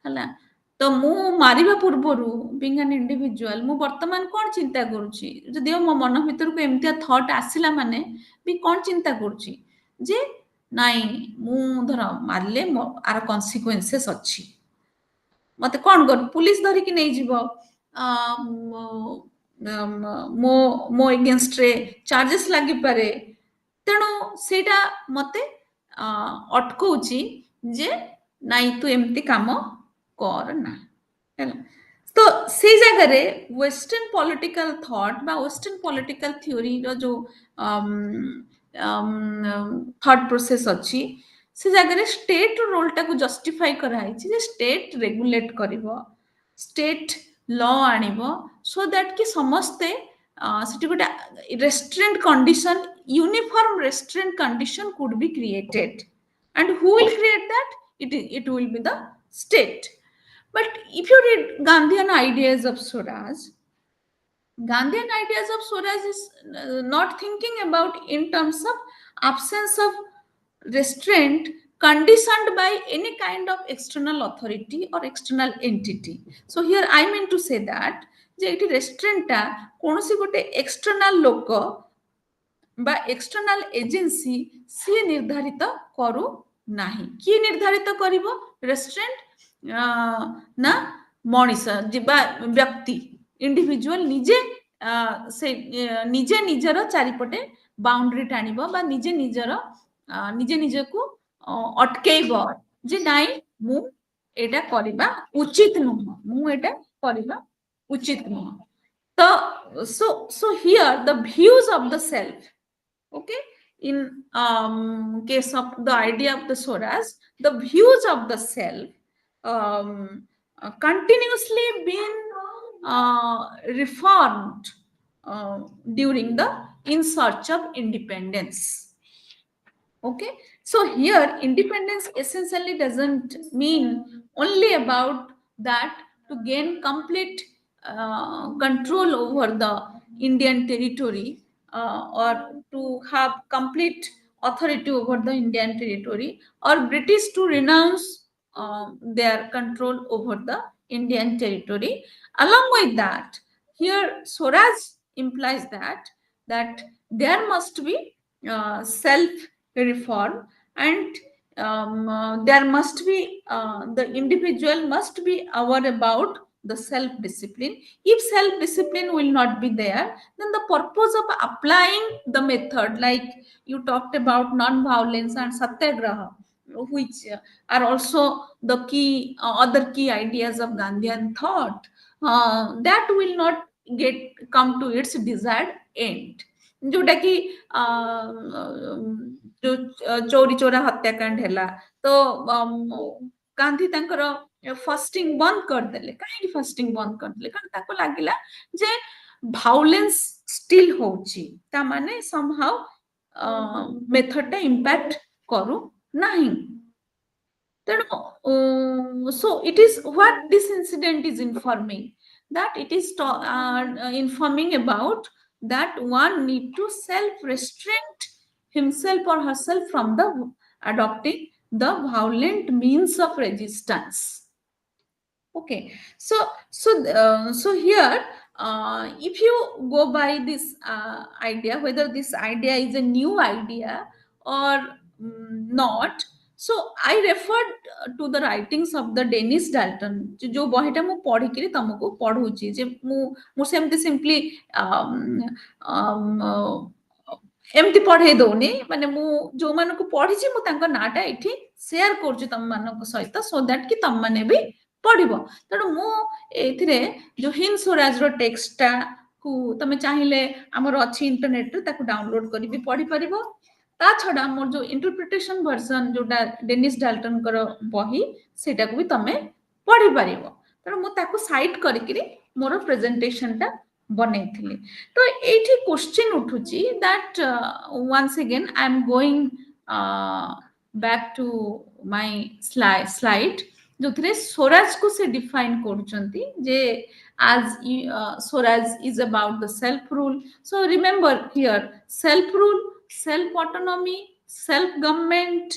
ହେଲା, ତ ମୁଁ ମାରିବା ପୂର୍ବରୁ ବିଙ୍ଗ ଆନ୍ ଇଣ୍ଡିଭିଜୁଆଲ ମୁଁ ବର୍ତ୍ତମାନ କଣ ଚିନ୍ତା କରୁଛି, ଯଦିଓ ମୋ ମନ ଭିତରକୁ ଏମିତିଆ ଥଟ୍ ଆସିଲା ମାନେ ବି କଣ ଚିନ୍ତା କରୁଛି ଯେ ନାଇଁ ମୁଁ ଧର ମାରିଲେ ଆର କନସିକ୍ୱେନ୍ସେସ୍ ଅଛି, ମତେ କଣ କର ପୁଲିସ ଧରିକି ନେଇଯିବ, ମୋ ମୋ ଏଗେନଷ୍ଟରେ ଚାର୍ଜେସ୍ ଲାଗିପାରେ, ତେଣୁ ସେଇଟା ମତେ ଅଟକଉଛି ଯେ ନାଇଁ ତୁ ଏମିତି କାମ କର ନା, ହେଲା। ତ ସେଇ ଜାଗାରେ ୱେଷ୍ଟର୍ଣ୍ଣ ପଲିଟିକାଲ ଥଟ୍ ବା ୱେଷ୍ଟର୍ଣ୍ଣ ପଲିଟିକାଲ ଥିଓରିର ଯୋଉ ଥଟ୍ ପ୍ରୋସେସ ଅଛି, ସେ ଜାଗାରେ ଷ୍ଟେଟ ରୋଲଟାକୁ ଜଷ୍ଟିଫାଇ କରାହେଇଛି ଯେ ଷ୍ଟେଟ ରେଗୁଲେଟ କରିବ, ଷ୍ଟେଟ ଲ ଆଣିବ, ସୋ ଦ୍ୟାଟ କି ସମସ୍ତେ ସେଠି ଗୋଟେ restraint condition, uniform restraint condition could be created, and who will create that? It will be the state. But if you read Gandhian ideas of Swaraj, Gandhian ideas of Swaraj is not thinking about in terms of absence of restraint conditioned by any kind of external authority or external entity. So here I mean to say that যে এটি রেস্ট্রেন্টটা কৌশি গোটে external লোক বা external agency C নির্ধারিত করু ନାହିଁ। কি নির্ধারিত করিব রেস্ট্রেন্ট না মଣିଷ বা ব্যক্তি ইন্ডিভিজুয়াল নিজে ସେ ନିଜେ ନିଜର ଚାରିପଟେ ବାଉଣ୍ଡରୀ ଟାଣିବ ବା ନିଜେ ନିଜକୁ ଅଟକେଇବ ଯେ ନାଇଁ ମୁଁ ଏଇଟା କରିବା ଉଚିତ ନୁହଁ, ମୁଁ ଏଇଟା କରିବା ଉଚିତ ନୁହଁ। ତ so here the views of the self, okay, in case of the idea of the Swaraj, the views of the self continuously been reformed during the in search of independence. Okay, so here independence essentially doesn't mean only about that to gain complete control over the Indian territory or to have complete authority over the Indian territory, or British to renounce their control over the Indian territory. Along with that, here Swaraj implies that there must be self reform, and there must be the individual must be aware about the self discipline. If self discipline will not be there, then the purpose of applying the method, like you talked about non-violence and satyagraha, which are also the key other key ideas of Gandhian thought, that will not get come to its desired end, जोटा कि जो चोरी चोरा हत्याकांड है, तो गांधी तांकर fasting बंद करदेले। कहीं फास्टिंग बंद करदेले कारण ताको लागिला जे भायोलेंस स्टिल होची, ता माने समहाउ मेथड इम्पैक्ट करू नहीं। So it is what this incident is informing, that it is informing about that one need to self-restraint himself or herself from the adopting the violent means of resistance. Okay, so here if you go by this idea, whether this idea is a new idea or not, so I referred to the writings of the Dennis Dalton, जो बहिटा मु पढ़ी कि तुमको पढ़ूची जे मु सेमती simply एमती पढ़े दौनी, माने मु जो मानको पढ़ी मु तांको नाटा एठी शेयर करछु तम मानको सहित, सो दैट कि तम माने भी पढ़िबो। तेणु मु एथिरे जो हिन स्वराज रो टेक्स्टटा को तमे चाहिले हमर अछि इंटरनेट रे ताको डाउनलोड करि भी पढ़ी परिबो। ता छडा मोर जो इंटरप्रिटेशन वर्जन जोटा डेनिस डाल्टन कर बही सेटा को भी तमे पढ़ी परिबो। तेणु मु ताको साइट करिकरी मोर प्रेजेंटेशन टा बनेइथिली। तो एठी क्वेश्चन उठुची that once again I am going back to my slide, ଯୋଉଥିରେ ସ୍ୱରାଜ କୁ ସେ ଡିଫାଇନ୍ କରୁଛନ୍ତି ଯେ as Swaraj is about the self rule. So remember here, self rule, self autonomy, self government,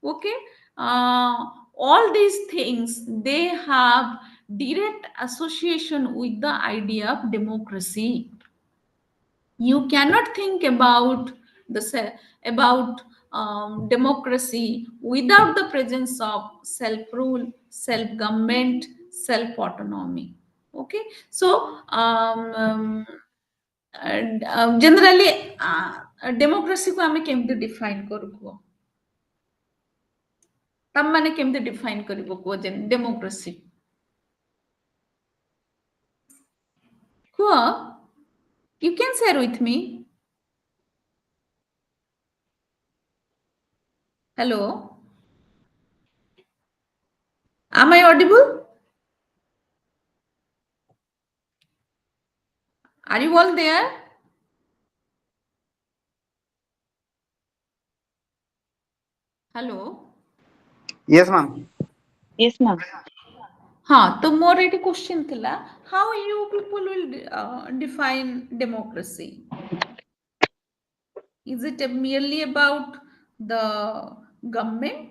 okay, all these things, they have direct association with the idea of democracy. You cannot think about about democracy without the presence of self rule, self government, self autonomy. Okay, so generally democracy को आमे केमते define करू को तम माने केमते define करिवो को democracy को you can share with me. Hello, am I audible? Are you all there? Hello. Yes, ma'am. Yes, ma'am. हाँ तो मोर एटी क्वेश्चन थिला how you people will define democracy is it merely about the government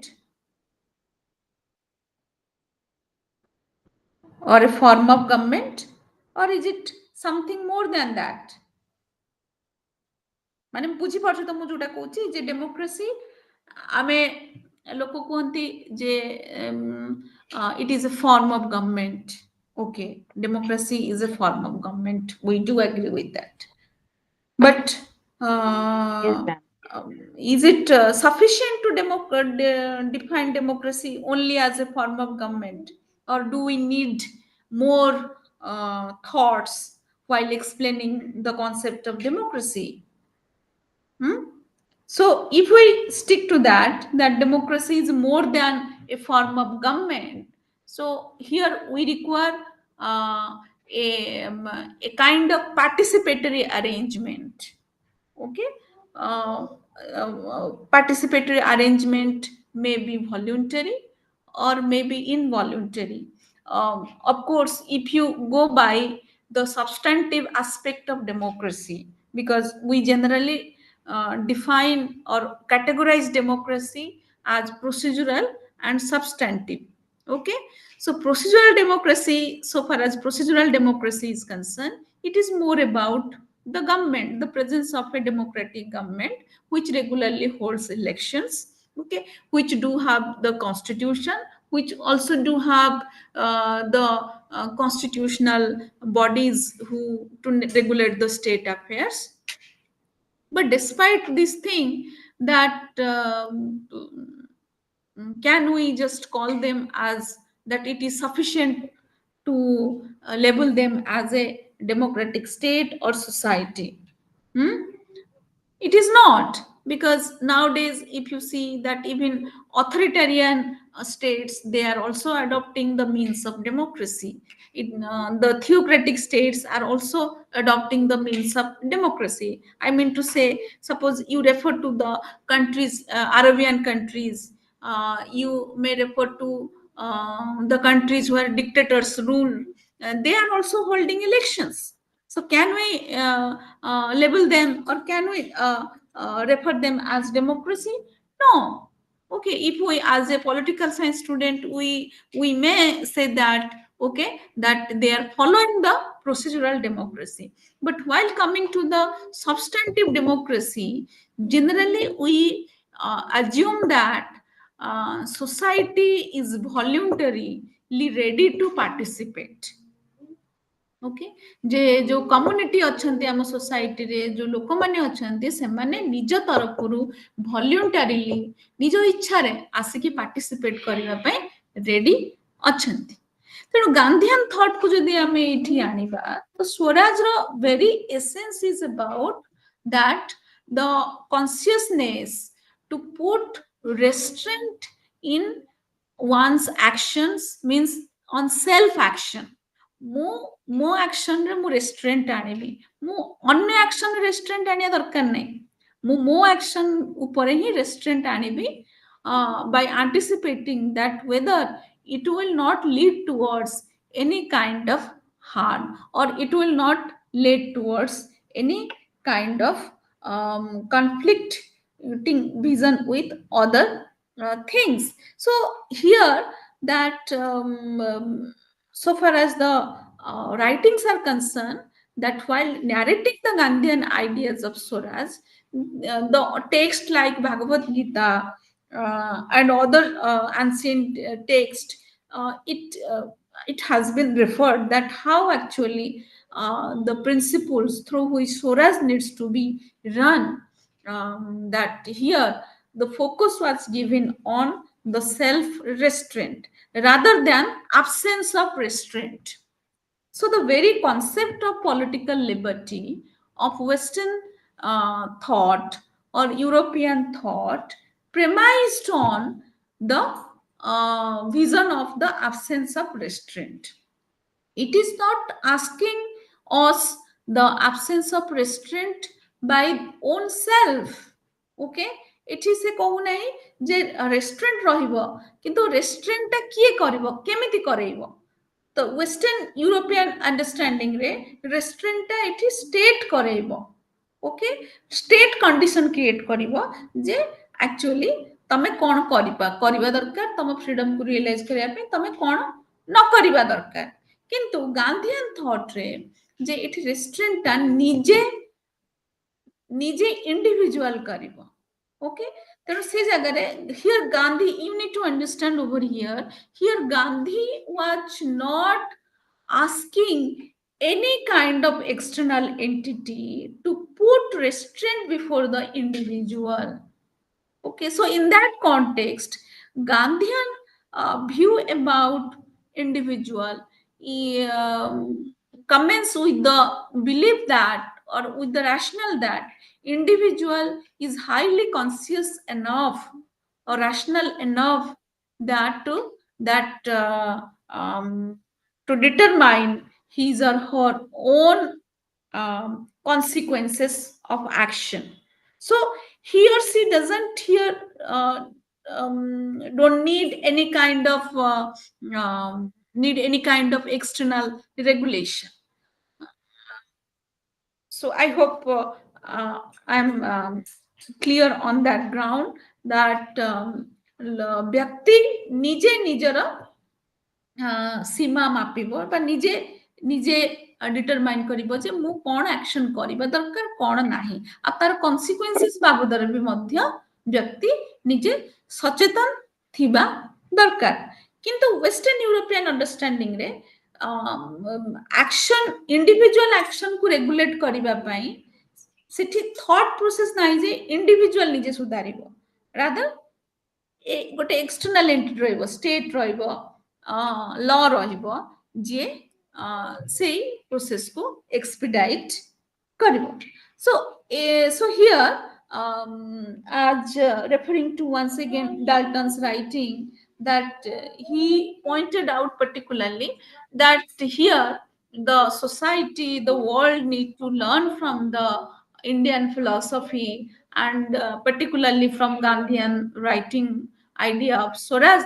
or a form of government or is it something more than that माने बुझी पारछ तो मु जोटा कहूची जे democracy आमे लोक कहती जे it is a form of government. Okay, democracy is a form of government, we do agree with that, but Yes, uh, ma'am. is it sufficient to define democracy only as a form of government, or do we need more thoughts while explaining the concept of democracy? Hmm? So, if we stick to that, that democracy is more than a form of government, so here we require a kind of participatory arrangement. Okay, participatory arrangement may be voluntary or may be involuntary. Of course, if you go by the substantive aspect of democracy, because we generally define or categorize democracy as procedural and substantive. Okay, so procedural democracy, so far as procedural democracy is concerned, it is more about the government, the presence of a democratic government which regularly holds elections, okay, which do have the constitution, which also do have the constitutional bodies who to regulate the state affairs. But despite this thing, that can we just call them as that it is sufficient to label them as a democratic state or society? Hmm? It is not, because nowadays if you see that even authoritarian states, they are also adopting the means of democracy. The theocratic states are also adopting the means of democracy. I mean to say, suppose you refer to the countries, Arabian countries, you may refer to the countries where dictators rule, they are also holding elections. So can we label them, or can we refer them as democracy? No. Okay, if we, as a political science student, we may say that, okay, that they are following the procedural democracy. But while coming to the substantive democracy, generally we assume that society is voluntarily ready to participate. Okay जे जो community अछंती आम society रे जो लोक माने अछंती से माने निज तरफरु वॉलंटरीली निज इच्छा रे आसिकी पार्टिसिपेट करबा पय रेडी अछंती तेणु गांधीयन थॉट को जदि आम एठी आनिबा तो स्वराज रो very essence is about that the consciousness to put restraint in one's actions, means on self action. ମୁଁ ମୋ ଆକ୍ସନ ରେ ମୁଁ ରେଷ୍ଟ୍ରେଣ୍ଟ ଆଣିବି, ମୁଁ ଅନ୍ୟ ଆକ୍ସନ ରେ ରେଷ୍ଟ୍ରେଣ୍ଟ ଆଣିବା ଦରକାର ନାହିଁ, ମୁଁ ମୋ ଆକ୍ସନ ଉପରେ ହିଁ ରେଷ୍ଟ୍ରେଣ୍ଟ ଆଣିବି by anticipating that whether it will not lead towards any kind of harm, or it will not lead towards any kind of conflicting vision with other things. So here, that so far as the writings are concerned, that while narrating the Gandhian ideas of Swaraj, the text like Bhagavad Gita and other ancient text, it has been referred that how actually the principles through which Swaraj needs to be run, that here the focus was given on the self restraint rather than absence of restraint. So the very concept of political liberty of Western thought or European thought premised on the vision of the absence of restraint. It is not asking us the absence of restraint by own self. Okay, it is a कहू नहीं जे restraint रहिबो, किंतु restraint टा किए करिवो, केमिति करेइबो? तो western European understanding रे रेस्ट्रेंट टा एठी स्टेट करेइबो। ओके, स्टेट कंडीशन क्रिएट करिवो जे एक्चुअली तमे कोन करिबा दरकार, तम फ्रीडम को रियलाइज करिया पे तमे कोन न करिबा दरकार। किंतु गांधीयन थॉट रे जे एठी रेस्ट्रेंट टा निजे निजे इंडिविजुअल करिवो। ओके, तेणु से जगह रे here Gandhi, you need to understand over here Gandhi was not asking any kind of external entity to put restraint before the individual. Okay, so in that context, Gandhian view about individual commence with the belief that, or with the rationale that individual is highly conscious enough or rational enough that to determine his or her own consequences of action. So he or she doesn't here don't need any kind of external regulation. So I hope I'm clear on that ground that व्यक्ति निजे निजर सीमा मापिबो बा निजे निजे determine करिबो जे मु कोन action करिबा दरकार कोन नाही, आ तार कॉन्सिक्वेंसेस बाबदर भी मध्य व्यक्ति निजे सचेतन थिबा दरकार। किंतु वेस्टर्न यूरोपियन अंडरस्टैंडिंग रे एक्शन, इंडिविजुअल एक्शन को रेगुलेट करिबा पई सेठी थॉट प्रोसेस नाही जे इंडिविजुअल निजे सुधारिबो, रादर गोटे एक्सटर्नल एंटिटी रहइबो, स्टेट रहइबो, लॉ रहइबो जे से प्रोसेस को एक्सपीडाइट करिबो। So here, as referring to once again Dalton's writing, that he pointed out particularly that here the society, the world need to learn from the Indian philosophy, and particularly from Gandhian writing idea of Swaraj,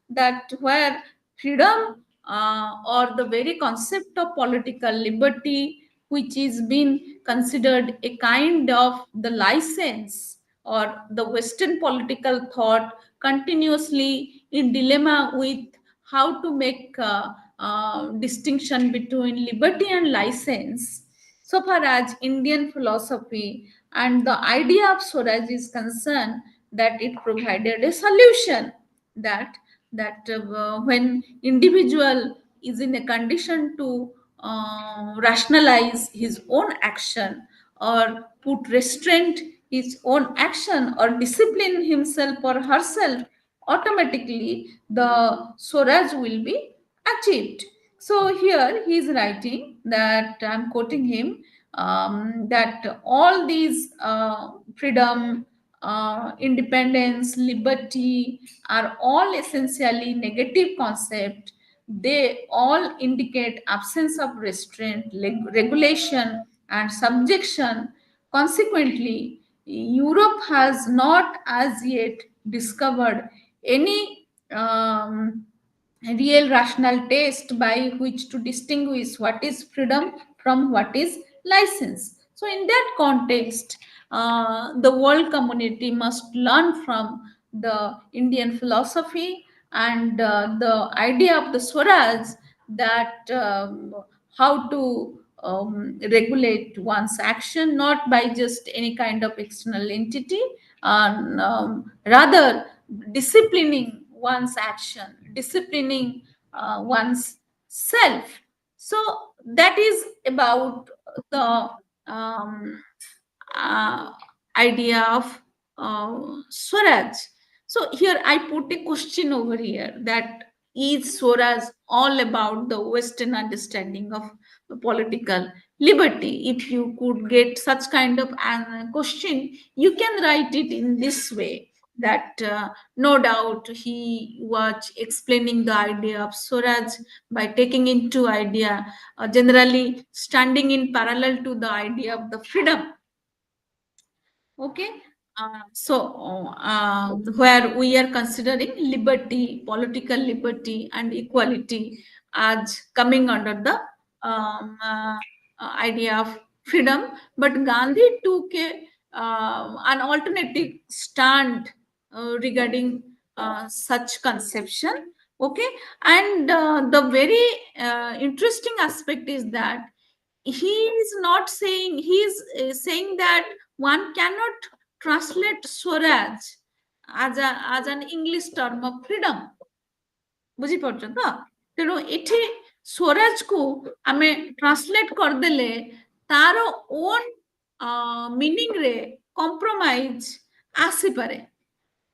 that where freedom or the very concept of political liberty, which is being considered a kind of the license, or the Western political thought continuously in dilemma with how to make distinction between liberty and license. So far as Indian philosophy and the idea of Swaraj is concerned, that it provided a solution, that when individual is in a condition to rationalize his own action, or put restraint his own action, or discipline himself or herself, automatically the Swaraj will be achieved. So here he is writing that, I'm quoting him, that all these freedom, independence, liberty are all essentially negative concepts. They all indicate absence of restraint, regulation, and subjection. Consequently, Europe has not as yet discovered any real rational test by which to distinguish what is freedom from what is license. So, in that context, the world community must learn from the Indian philosophy and the idea of the Swaraj, that how to regulate one's action not by just any kind of external entity, rather disciplining one's action, disciplining one's self. So that is about the um, uh, idea of Swaraj. So here I put a question over here, that is Swaraj all about the Western understanding of political liberty? If you could get such kind of a question, you can write it in this way, that no doubt he was explaining the idea of Swaraj by taking into idea, generally standing in parallel to the idea of the freedom. Okay. Where we are considering liberty, political liberty, and equality as coming under the idea of freedom, but Gandhi took an alternative stand regarding such conception. Okay, and the very interesting aspect is that he is not saying, he is saying that one cannot translate Swaraj as an English term of freedom. ବୁଝିପାରୁଛ ତ? ତେଣୁ ଏଠି ସ୍ୱରାଜକୁ ଆମେ translate କରିଦେଲେ ତାର on ମିନିଂରେ compromise ଆସିପାରେ।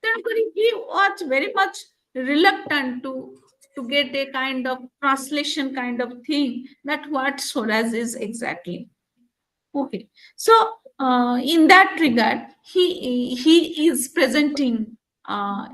ତେଣୁକରି he was very much reluctant to get a kind of translation kind of thing, that what Swaraj is exactly. Okay, so in that regard, he is presenting a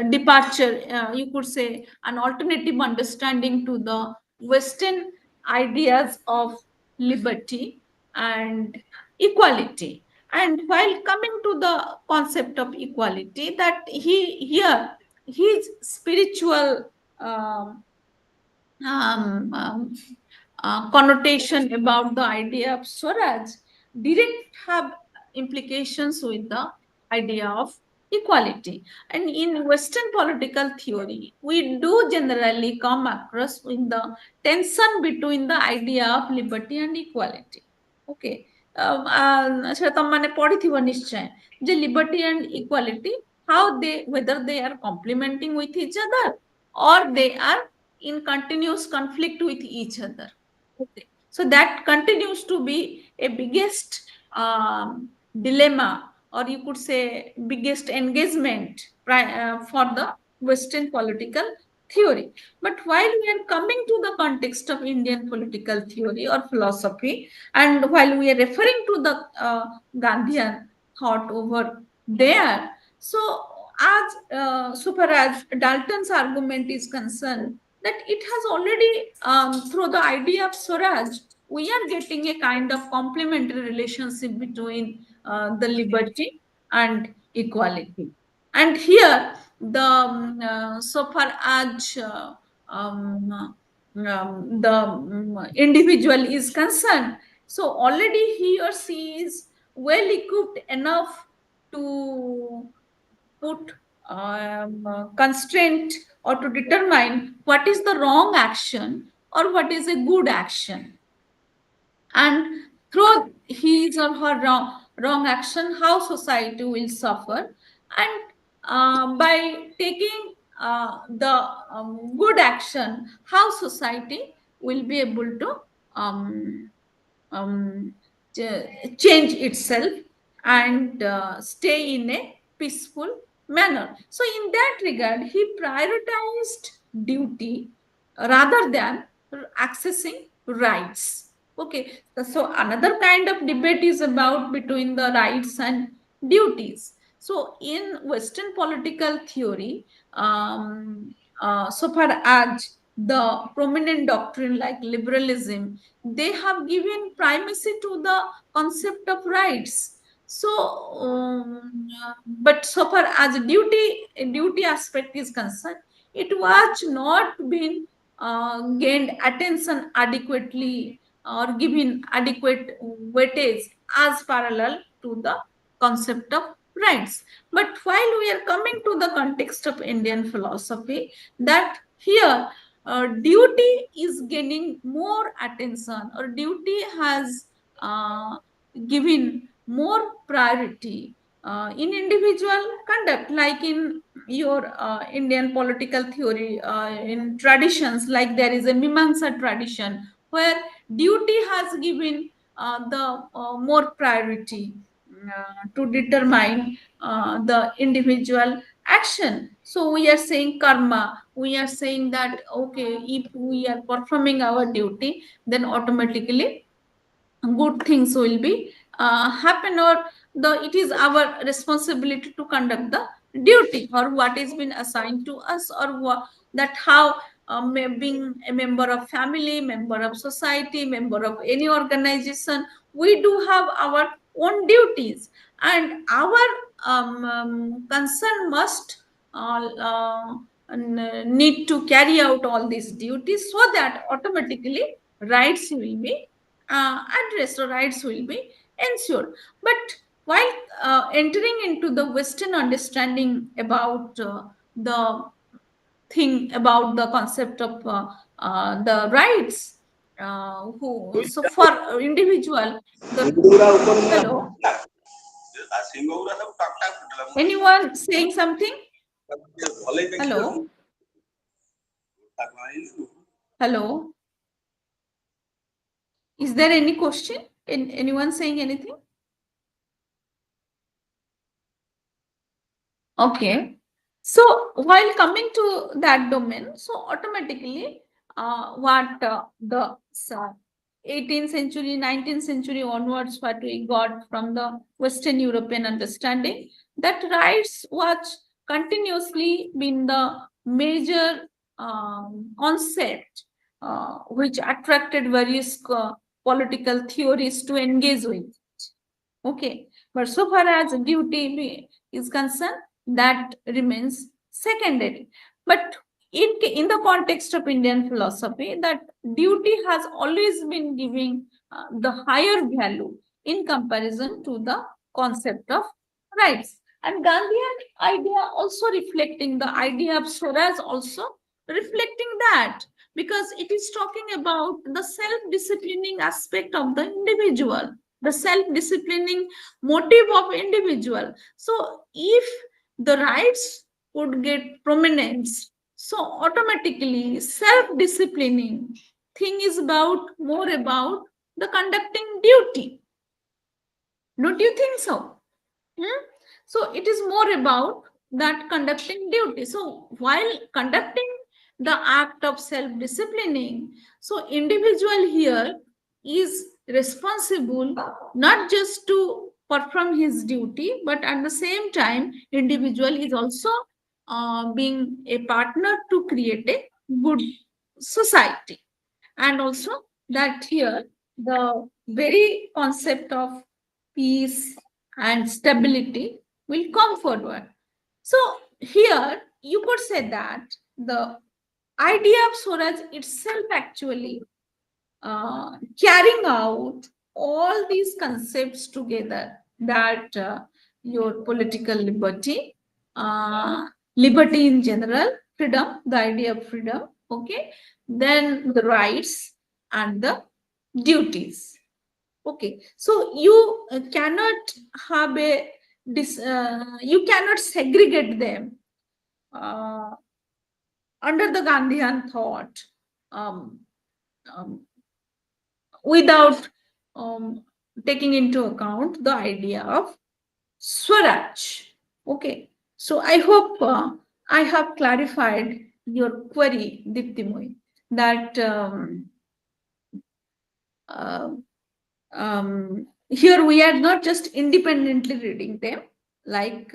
departure, you could say, an alternative understanding to the Western ideas of liberty and equality. And while coming to the concept of equality, that here his spiritual um, um, um, connotation about the idea of Swaraj direct have implications with the idea of equality. And in Western political theory, we do generally come across in the tension between the idea of liberty and equality. Okay. সেটা ତମମାନେ ପଢିଥିବ ନିଶ୍ଚୟ ଯେ liberty and equality, how they, whether they are complementing with each other or they are in continuous conflict with each other. Okay. So that continues to be a biggest dilemma, or you could say biggest engagement for the Western political theory. But while we are coming to the context of Indian political theory or philosophy, and while we are referring to the Gandhian thought over there, so so far as Dalton's argument is concerned, that it has already, through the idea of Swaraj, we are getting a kind of complementary relationship between the liberty and equality. And here, so far as the individual is concerned, so already he or she is well equipped enough to put constraint or to determine what is the wrong action or what is a good action. And through his or her wrong action, how society will suffer. And by taking the good action, how society will be able to um, change itself and stay in a peaceful manner. So, in that regard, he prioritized duty rather than accessing rights. Okay, so another kind of debate is about between the rights and duties. So, in Western political theory, so far as the prominent doctrine like liberalism, they have given primacy to the concept of rights. So, but so far as duty aspect is concerned, it was not been gained attention adequately or given adequate weightage as parallel to the concept of rights. But while we are coming to the context of Indian philosophy, that here duty is gaining more attention, or duty has given more priority in individual conduct, like in your Indian political theory, in traditions, like there is a Mimamsa tradition where duty has given the more priority to determine the individual action. So we are saying karma, we are saying that okay, if we are performing our duty, then automatically good things will be happen, or the it is our responsibility to conduct the duty or what is been assigned to us, or that how being a member of family, member of society, member of any organization, we do have our own duties, and our concern must need to carry out all these duties, so that automatically rights will be addressed, or rights will be ensured. But while entering into the Western understanding about the thing about the concept of the rights, so for individual, the hello, anyone saying something? Hello, hello. Is there any question? Anyone saying anything? Okay. So while coming to that domain, so automatically what the 18th century, 19th century onwards, what we got from the Western European understanding, that rights was continuously been the major concept which attracted various political theories to engage with. Okay, but so far as duty is concerned, that remains secondary. But in the context of Indian philosophy, that duty has always been giving the higher value in comparison to the concept of rights. And Gandhian idea also reflecting the idea of Swaraj, also reflecting that, because it is talking about the self-disciplining aspect of the individual, the self-disciplining motive of individual. So if the rights would get prominence, so automatically self-disciplining thing is about more about the conducting duty. Don't you think so? So it is more about that conducting duty. So while conducting the act of self-disciplining, so individual here is responsible not just to perform his duty, but at the same time, individual is also being a partner to create a good society. And also that here the very concept of peace and stability will come forward. So here you could say that the idea of Swaraj itself actually carrying out all these concepts together, that your political liberty, liberty in general, freedom, the idea of freedom, okay, then the rights and the duties. Okay, so you cannot have a you cannot segregate them uh, under the Gandhian thought, um, um, without um, taking into account the idea of Swaraj. Okay, so I hope I have clarified your query, Diptimoy, that uh, here we are not just independently reading them, like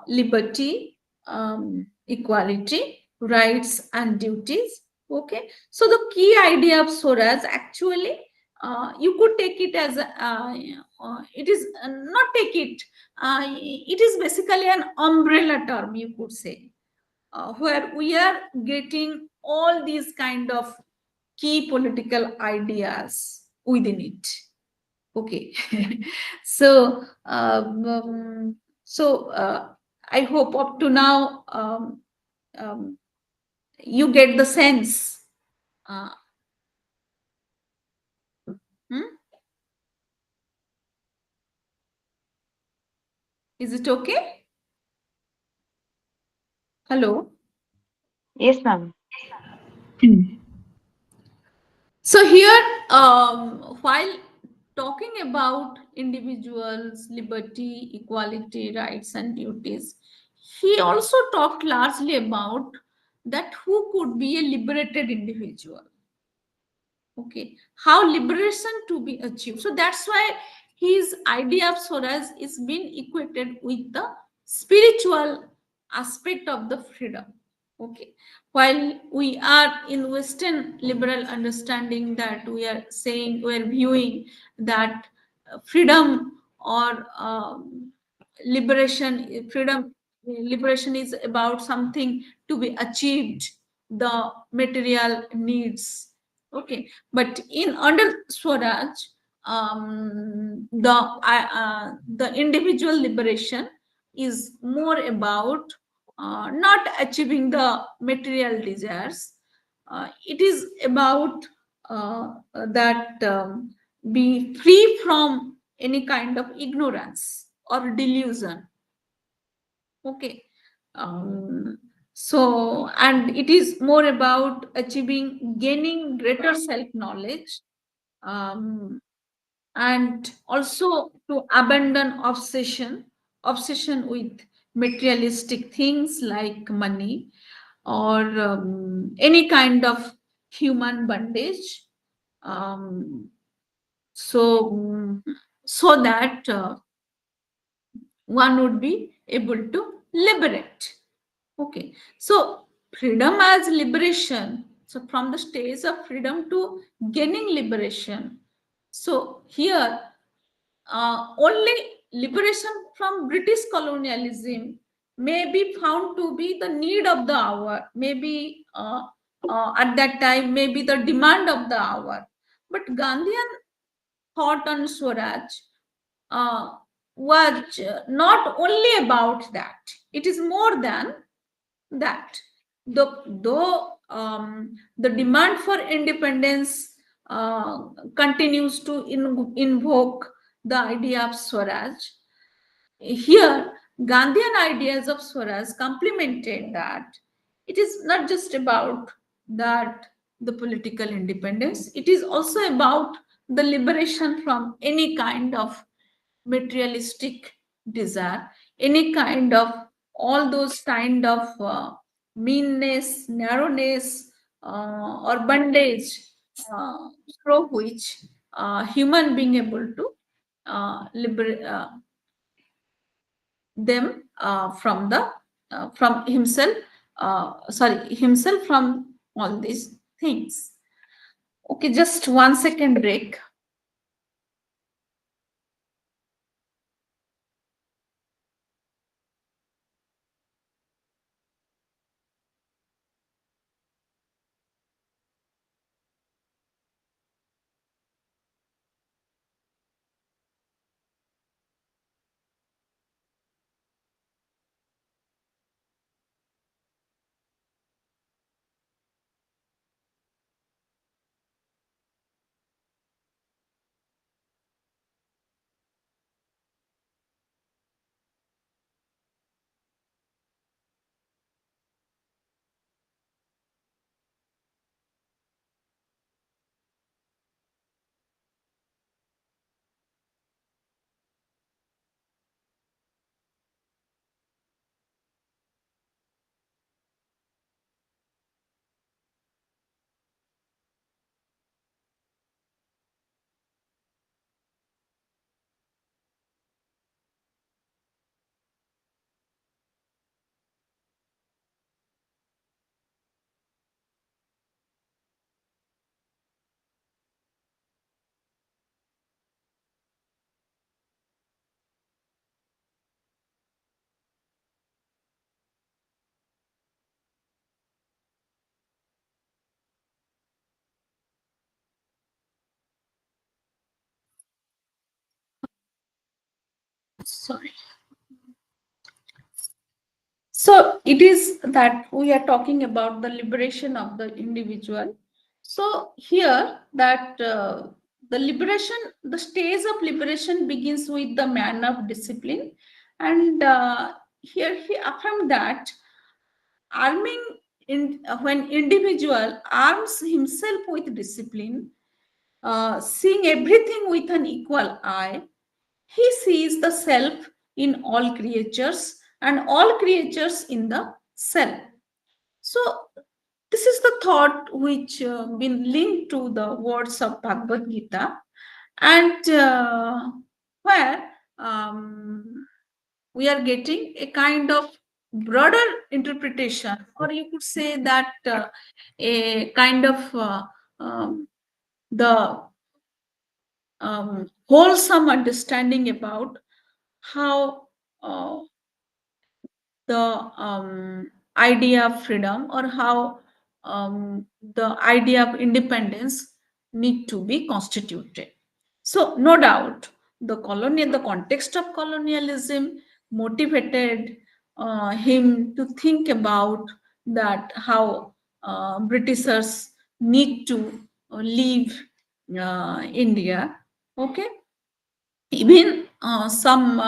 liberty, equality, rights and duties. Okay, so the key idea of Swaraj actually, you could take it as it is not take it, it is basically an umbrella term, you could say. where we are getting all these kind of key political ideas within it. Okay. So I hope up to now um, you get the sense. uh, hmm? Is it okay? Hello. Yes, ma'am. So here, while talking about individuals, liberty, equality, rights, and duties, he also talked largely about that who could be a liberated individual. Okay, how liberation to be achieved. So that's why his idea of Swaraj is being equated with the spiritual aspect of the freedom. Okay, while we are in Western liberal understanding that we are saying, we are viewing that freedom or liberation is about something to be achieved, the material needs. Okay, but in under Swaraj, the individual liberation is more about not achieving the material desires. It is about that be free from any kind of ignorance or delusion. Okay. And it is more about achieving, gaining greater self knowledge, um, and also to abandon obsession with materialistic things like money or any kind of human bondage. Um, so, so that one would be able to liberate. Okay, so freedom as liberation. So from the stage of freedom to gaining liberation. So here, only liberation from British colonialism may be found to be the need of the hour. Maybe at that time, maybe the demand of the hour. But Gandhian thought on Swaraj uh, was not only about that. It is more than that. Though the demand for independence continues to invoke the idea of Swaraj, here Gandhian ideas of Swaraj complemented that. It is not just about that the political independence, it is also about the liberation from any kind of materialistic desire, any kind of all those kind of meanness, narrowness, or bondage through which human being able to liberate them from himself, himself from all these things. Okay, just 1 second break. Sorry. So it is that we are talking about the liberation of the individual. So here that the liberation, the stage of liberation begins with the man of discipline, and here he affirmed that arming when individual arms himself with discipline, seeing everything with an equal eye, he sees the self in all creatures and all creatures in the self. So this is the thought which been linked to the words of Bhagavad Gita, and where we are getting a kind of broader interpretation, or you could say that a kind of the wholesome understanding about how the idea of freedom, or how the idea of independence need to be constituted. So no doubt the context of colonialism motivated him to think about that how Britishers need to leave India. Okay, even some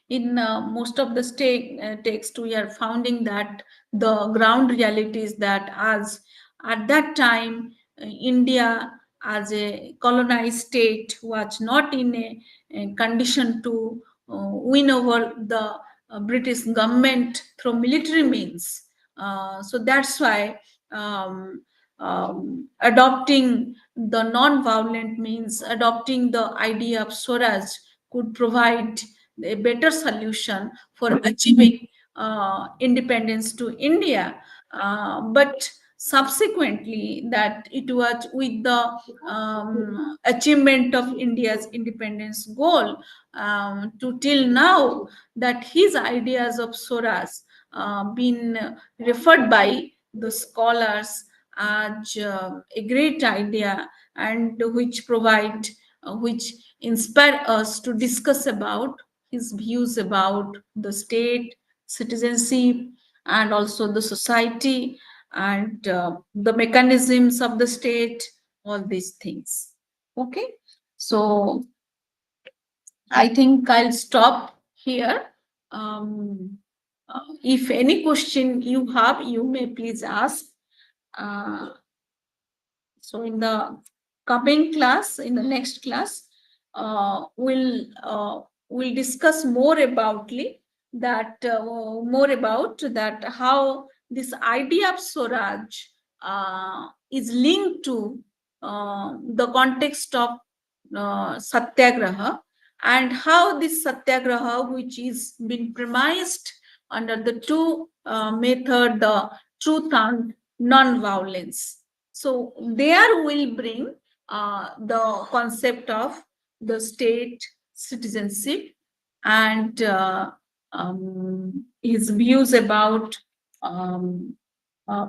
in most of the state text we are finding that the ground reality is that as at that time India as a colonized state was not in a condition to win over the British government through military means. So that's why adopting the non-violent means, adopting the idea of Swaraj could provide a better solution for achieving independence to India. But subsequently, that it was with the achievement of India's independence goal to till now that his ideas of Swaraj been referred by the scholars as a great idea, and which inspire us to discuss about his views about the state, citizenship, and also the society, and the mechanisms of the state, all these things. Okay, so I think I'll stop here. If any question you have, you may please ask. Uh, so in the coming class, in the next class, we'll discuss more about that how this idea of Swaraj is linked to the context of Satyagraha, and how this Satyagraha, which is been premised under the two method, the truth and non-violence. So there will bring the concept of the state citizenship, and his views about um, uh,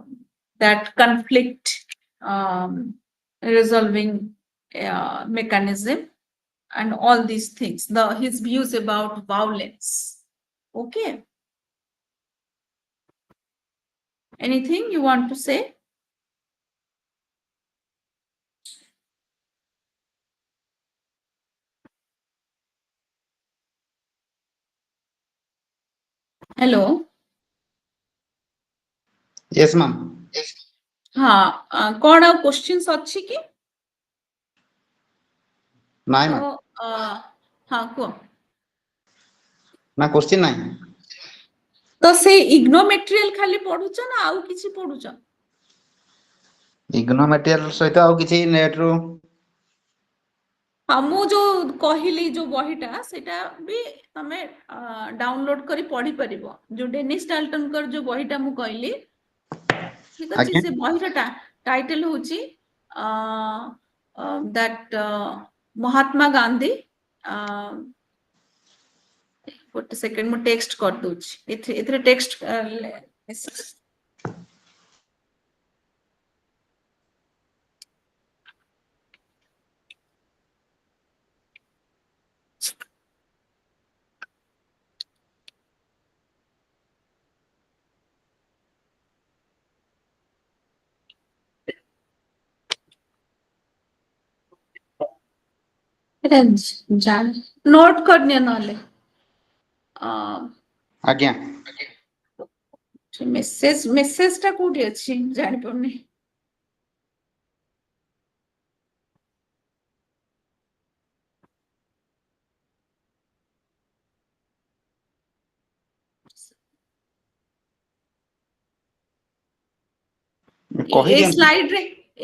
that conflict resolving mechanism, and all these things. His views about violence. Okay. Anything you want to say? Hello. Yes, ma'am. हाँ कौन ଆଉ questions ଅଛି କି? ନାଇଁ ତ ma'am. ହଁ କୁହ। ନା question ନାହିଁ। ତ ସେଇ ଇଗ୍ନୋମେଟ୍ରିଆଲ ଖାଲି ପଢୁଛ ନା ଆଉ କିଛି ପଢୁଛ? ଇଗ୍ନୋ ମେଟେରିଆଲ ସହିତ ଆଉ କିଛି ନେଟ ରୁ ହଁ ମୁଁ ଯୋଉ କହିଲି ଯୋଉ ବହିଟା ସେଇଟା ବି ତମେ ଡାଉନଲୋଡ କରି ପଢି ପାରିବ। ଯୋଉ ଡେନିସ ଡାଲ୍ଟନଙ୍କର ଯୋଉ ବହିଟା ମୁଁ କହିଲି, ଠିକ ଅଛି, ଆଜ୍ଞା ସେ ବହିର ଟାଇଟଲ ହଉଛି that ମହାତ୍ମା ଗାନ୍ଧୀ, ଗୋଟେ ସେକେଣ୍ଡ ମୁଁ ଟେକ୍ସଟ କରିଦଉଛି, ଏଥିରେ ଟେକ୍ସଟ ଏଟା ନୋଟ୍ କରିନିଅ ନହେଲେ ଆଜ୍ଞା ମେସେଜ ଟା କୋଉଠି ଅଛି ଜାଣିପାରୁନି। କହିଦିଅନ୍ତୁ।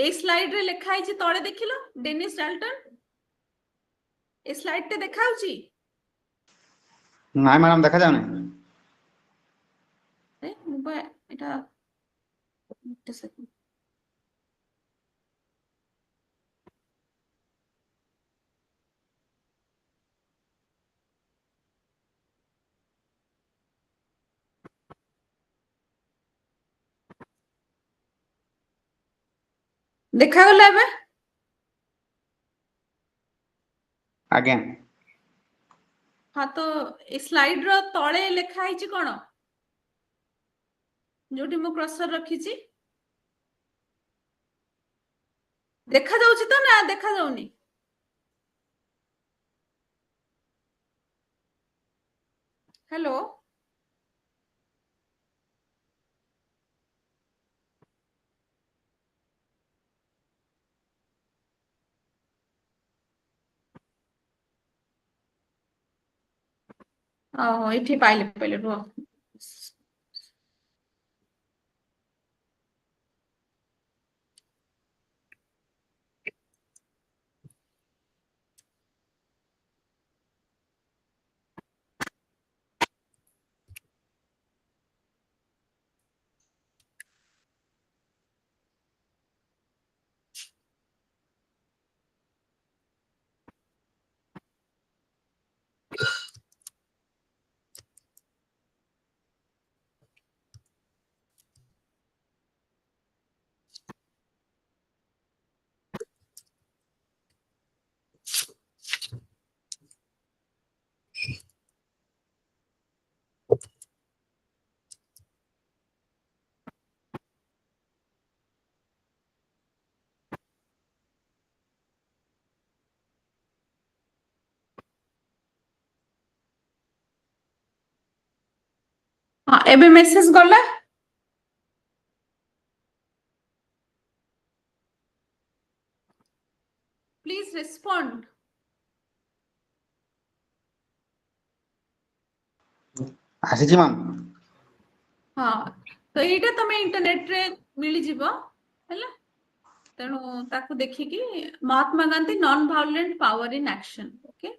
ଏଇ ସ୍ଲାଇଡ ରେ ଲେଖା ହେଇଛି ତଳେ ଦେଖିଲ ଡେନିସ୍ ଡାଲ୍ଟନ। ଏ ସ୍ଲାଇଡ ଟେ ଦେଖା ହଉଛି? ନାଇଁ ମ୍ୟାଡ଼ାମ ଦେଖାଯାଉନି। ମୁଁ ବା ଏଟା ଗୋଟେ ସେକେଣ୍ଡ। ଦେଖାଗଲା ଏବେ? ଆଜ୍ଞା ହଁ ତ ଏ ସ୍ଲାଇଡ ର ତଳେ ଲେଖା ହେଇଛି କଣ? ଯୋଉଠି ମୁଁ କ୍ରସର ରଖିଛି ଦେଖା ଯାଉଛି ତ ନା ଦେଖା ଯାଉନି? ହ୍ୟାଲୋ ଏଠି ପାଇଲେ ରୁହ। ହଁ ଏବେ ମେସେଜ ଗଲା? Please respond. ଆସିଛି ମ୍ୟାମ୍। ହଁ ତ ଏଇଟା ତମେ ଇଣ୍ଟରନେଟରେ ମିଳିଯିବ ହେଲା। ତେଣୁ ତାକୁ ଦେଖିକି Mahatma Gandhi non violent power in action. Okay,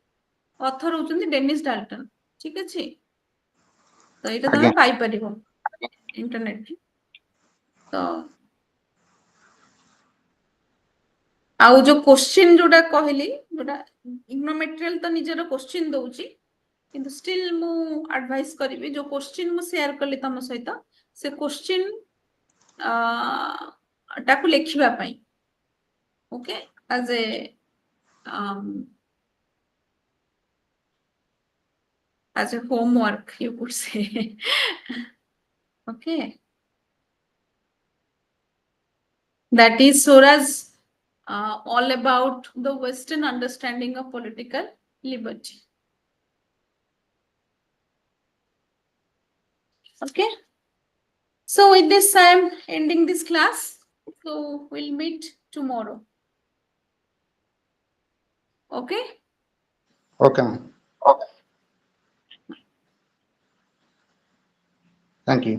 other ହଉଛନ୍ତି ଡେନିସ୍ ଡାଲ୍ଟନ। ଠିକ ଅଛି, ତ ଏଇଟା ଆଜ୍ଞା ତମେ ପାଇପାରିବ ଇଣ୍ଟରନେଟରେ। ତ ଆଉ ଯୋଉ କୋଶ୍ଚିନ୍ ଯୋଉଟା କହିଲି, ଯୋଉଟା ଇଗ୍ନୋମେଟ୍ରିଆଲ ତ ନିଜର କୋଶ୍ଚିନ୍ ଦଉଛି, କିନ୍ତୁ ଷ୍ଟିଲ୍ ମୁଁ ଆଡଭାଇସ୍ କରିବି ଯୋଉ କୋଶ୍ଚିନ୍ ମୁଁ ସେୟାର କଲି ତମ ସହିତ ସେ କୋଶ୍ଚିନ୍ ଟାକୁ ଲେଖିବା ପାଇଁ। Okay, as a as a homework you could say. Okay, that is Sora's all about the Western understanding of political liberty. Okay, so with this I am ending this class, so we'll meet tomorrow. Okay. Okay ma'am, thank you.